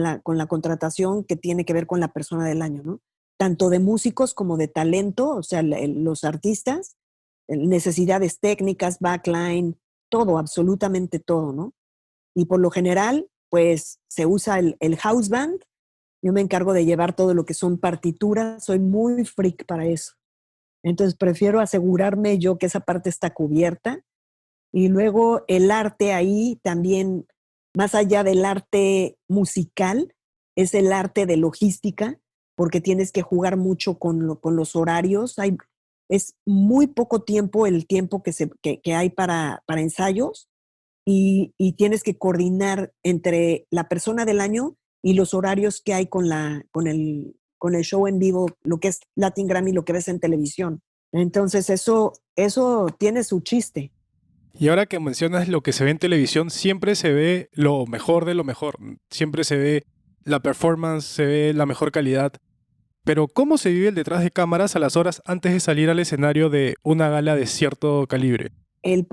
la contratación que tiene que ver con la persona del año, ¿no? Tanto de músicos como de talento, o sea, los artistas, necesidades técnicas, backline, todo, absolutamente todo, ¿no? Y por lo general, pues se usa el house band. Yo me encargo de llevar todo lo que son partituras, soy muy freak para eso. Entonces prefiero asegurarme yo que esa parte está cubierta. Y luego el arte ahí también, más allá del arte musical, es el arte de logística, porque tienes que jugar mucho con los horarios. Es muy poco tiempo el tiempo que hay para ensayos y tienes que coordinar entre la persona del año y los horarios que hay con el show en vivo, lo que es Latin Grammy, lo que ves en televisión. Entonces eso tiene su chiste. Y ahora que mencionas lo que se ve en televisión, siempre se ve lo mejor de lo mejor. Siempre se ve la performance, se ve la mejor calidad. Pero ¿cómo se vive el detrás de cámaras a las horas antes de salir al escenario de una gala de cierto calibre? El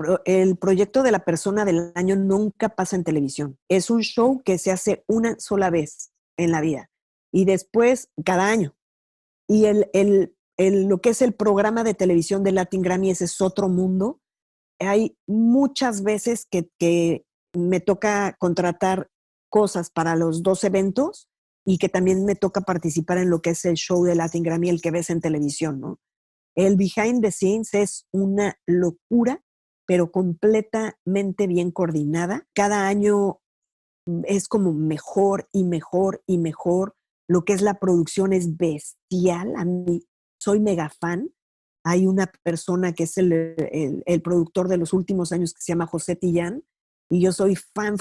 proyecto de la persona del año nunca pasa en televisión. Es un show que se hace una sola vez en la vida y después cada año. Y lo que es el programa de televisión de Latin Grammy, ese es otro mundo. Hay muchas veces que me toca contratar cosas para los dos eventos y que también me toca participar en lo que es el show de Latin Grammy, el que ves en televisión, ¿no? El behind the scenes es una locura, pero completamente bien coordinada. Cada año es como mejor y mejor y mejor. Lo que es la producción es bestial. A mí soy mega fan. Hay una persona que es el productor de los últimos años que se llama José Tillán y yo soy fan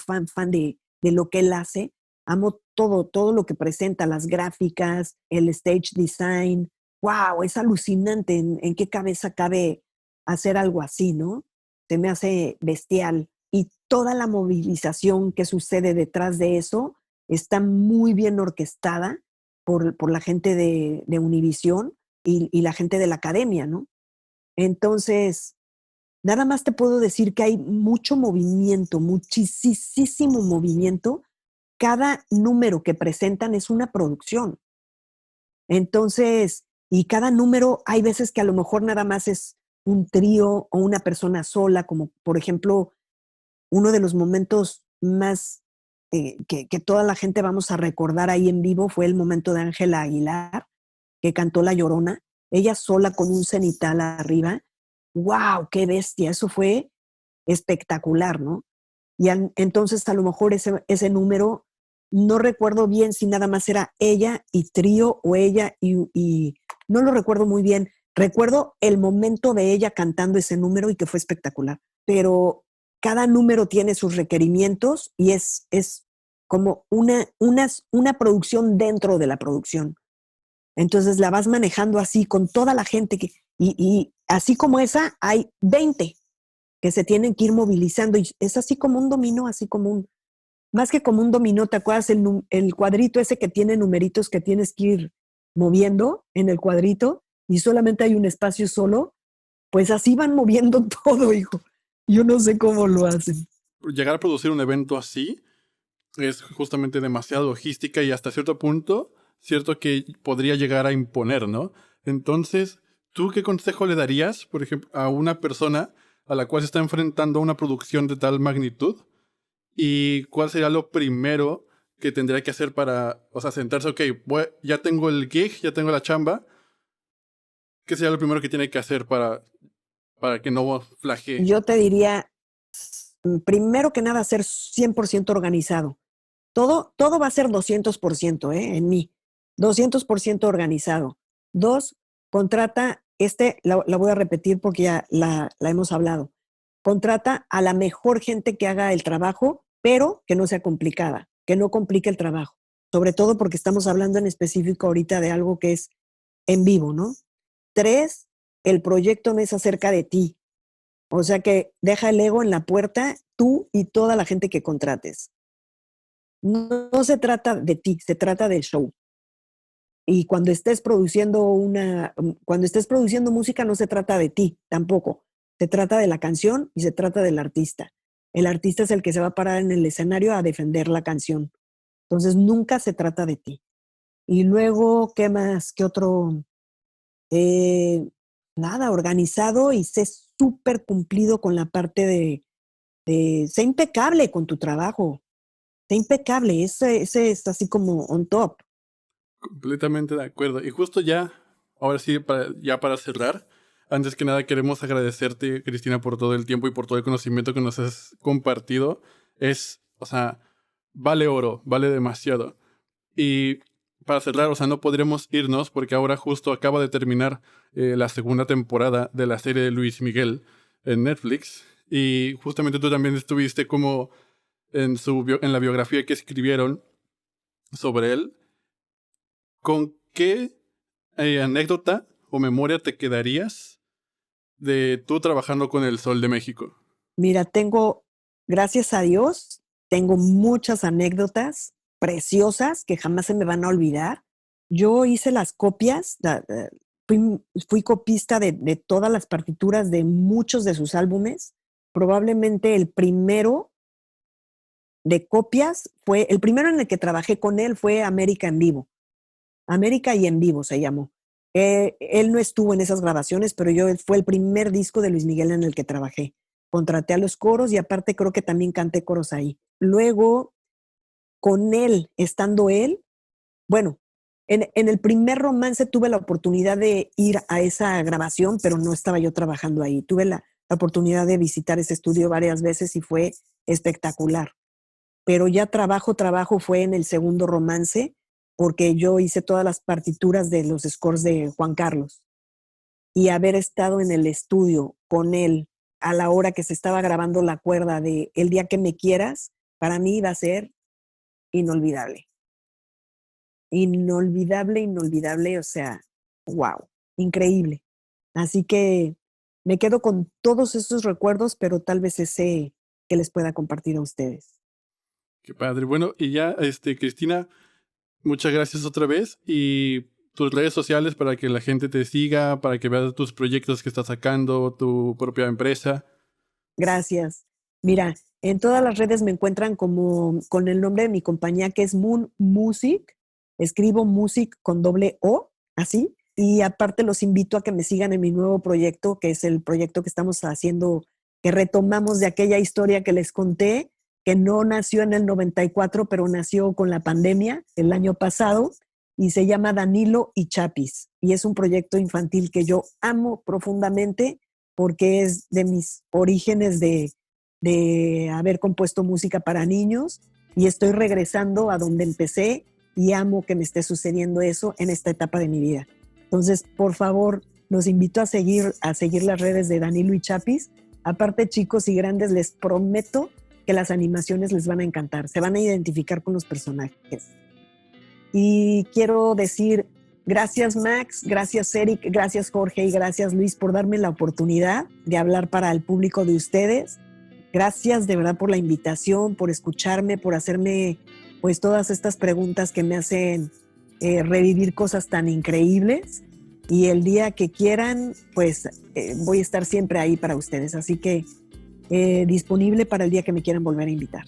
de lo que él hace. Amo todo lo que presenta, las gráficas, el stage design. ¡Wow! Es alucinante en qué cabeza cabe hacer algo así, ¿no? Se me hace bestial. Y toda la movilización que sucede detrás de eso está muy bien orquestada por la gente de Univisión y la gente de la academia, ¿no? Entonces, nada más te puedo decir que hay mucho movimiento, muchísimo movimiento. Cada número que presentan es una producción. Entonces, y cada número, hay veces que a lo mejor nada más es un trío o una persona sola, como por ejemplo, uno de los momentos más que toda la gente vamos a recordar ahí en vivo fue el momento de Ángela Aguilar, que cantó La Llorona, ella sola con un cenital arriba. ¡Wow! ¡Qué bestia! Eso fue espectacular, ¿no? Y entonces a lo mejor ese número, no recuerdo bien si nada más era ella y trío o ella y no lo recuerdo muy bien. Recuerdo el momento de ella cantando ese número y que fue espectacular. Pero cada número tiene sus requerimientos y es como una producción dentro de la producción. Entonces la vas manejando así con toda la gente y así como esa hay 20 que se tienen que ir movilizando y es así como un dominó, así como más que como un dominó, ¿te acuerdas el cuadrito ese que tiene numeritos que tienes que ir moviendo en el cuadrito y solamente hay un espacio solo? Pues así van moviendo todo, hijo. Yo no sé cómo lo hacen. Llegar a producir un evento así es justamente demasiada logística y hasta cierto punto, cierto que podría llegar a imponer, ¿no? Entonces, ¿tú qué consejo le darías, por ejemplo, a una persona a la cual se está enfrentando a una producción de tal magnitud? ¿Y cuál sería lo primero que tendría que hacer para, o sea, sentarse, ok, ya tengo el gig, ya tengo la chamba? ¿Qué sería lo primero que tiene que hacer para que no flagee? Yo te diría, primero que nada, ser 100% organizado. Todo va a ser 200%, en mí. 200% organizado. 2, contrata, la voy a repetir porque ya la hemos hablado. Contrata a la mejor gente que haga el trabajo, pero que no sea complicada, que no complique el trabajo. Sobre todo porque estamos hablando en específico ahorita de algo que es en vivo, ¿no? 3, el proyecto no es acerca de ti. O sea que deja el ego en la puerta, tú y toda la gente que contrates. No se trata de ti, se trata del show. Y cuando estés produciendo música no se trata de ti tampoco. Se trata de la canción y se trata del artista. El artista es el que se va a parar en el escenario a defender la canción. Entonces nunca se trata de ti. Y luego, ¿qué más? ¿Qué otro? Nada, organizado y sé súper cumplido con la parte de sé impecable con tu trabajo. Sé impecable. Ese es así como on top. Completamente de acuerdo. Y justo ya, ahora sí, para cerrar, antes que nada queremos agradecerte, Cristina, por todo el tiempo y por todo el conocimiento que nos has compartido. O sea, vale oro, vale demasiado. Y para cerrar, o sea, no podremos irnos porque ahora justo acaba de terminar la segunda temporada de la serie de Luis Miguel en Netflix. Y justamente tú también estuviste como en la biografía que escribieron sobre él. ¿Con qué anécdota o memoria te quedarías de tú trabajando con el Sol de México? Mira, gracias a Dios, tengo muchas anécdotas preciosas que jamás se me van a olvidar. Yo hice las copias, fui copista de todas las partituras de muchos de sus álbumes. Probablemente el primero de copias el primero en el que trabajé con él fue América en Vivo. América y en Vivo se llamó. Él no estuvo en esas grabaciones, pero fue el primer disco de Luis Miguel en el que trabajé. Contraté a los coros y aparte creo que también canté coros ahí. Luego, con él, estando él, bueno, en el primer romance tuve la oportunidad de ir a esa grabación, pero no estaba yo trabajando ahí. Tuve la oportunidad de visitar ese estudio varias veces y fue espectacular. Pero ya trabajo fue en el segundo romance, porque yo hice todas las partituras de los scores de Juan Carlos. Y haber estado en el estudio con él a la hora que se estaba grabando la cuerda de El día que me quieras, para mí iba a ser inolvidable. Inolvidable, o sea, wow, increíble. Así que me quedo con todos esos recuerdos, pero tal vez ese que les pueda compartir a ustedes. Qué padre. Bueno, y ya, Cristina, muchas gracias otra vez y tus redes sociales para que la gente te siga, para que veas tus proyectos que estás sacando, tu propia empresa. Gracias. Mira, en todas las redes me encuentran con el nombre de mi compañía que es Moon Music. Escribo Music con doble O, así. Y aparte los invito a que me sigan en mi nuevo proyecto, que es el proyecto que estamos haciendo, que retomamos de aquella historia que les conté, que no nació en el 94, pero nació con la pandemia el año pasado, y se llama Danilo y Chapis. Y es un proyecto infantil que yo amo profundamente porque es de mis orígenes de haber compuesto música para niños y estoy regresando a donde empecé y amo que me esté sucediendo eso en esta etapa de mi vida. Entonces, por favor, los invito a seguir las redes de Danilo y Chapis. Aparte, chicos y grandes, les prometo que las animaciones les van a encantar, se van a identificar con los personajes. Y quiero decir gracias Max, gracias Eric, gracias Jorge y gracias Luis por darme la oportunidad de hablar para el público de ustedes. Gracias de verdad por la invitación, por escucharme, por hacerme pues todas estas preguntas que me hacen revivir cosas tan increíbles. Y el día que quieran, pues voy a estar siempre ahí para ustedes. Así que disponible para el día que me quieran volver a invitar.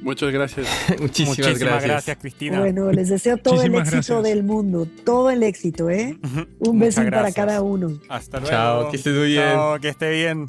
Muchas gracias. Muchísimas gracias, Cristina. Bueno, les deseo todo el éxito del mundo, todo el éxito, ¿eh? Un besín para cada uno. Hasta luego. Chao, que estés muy bien. Chao, que esté bien.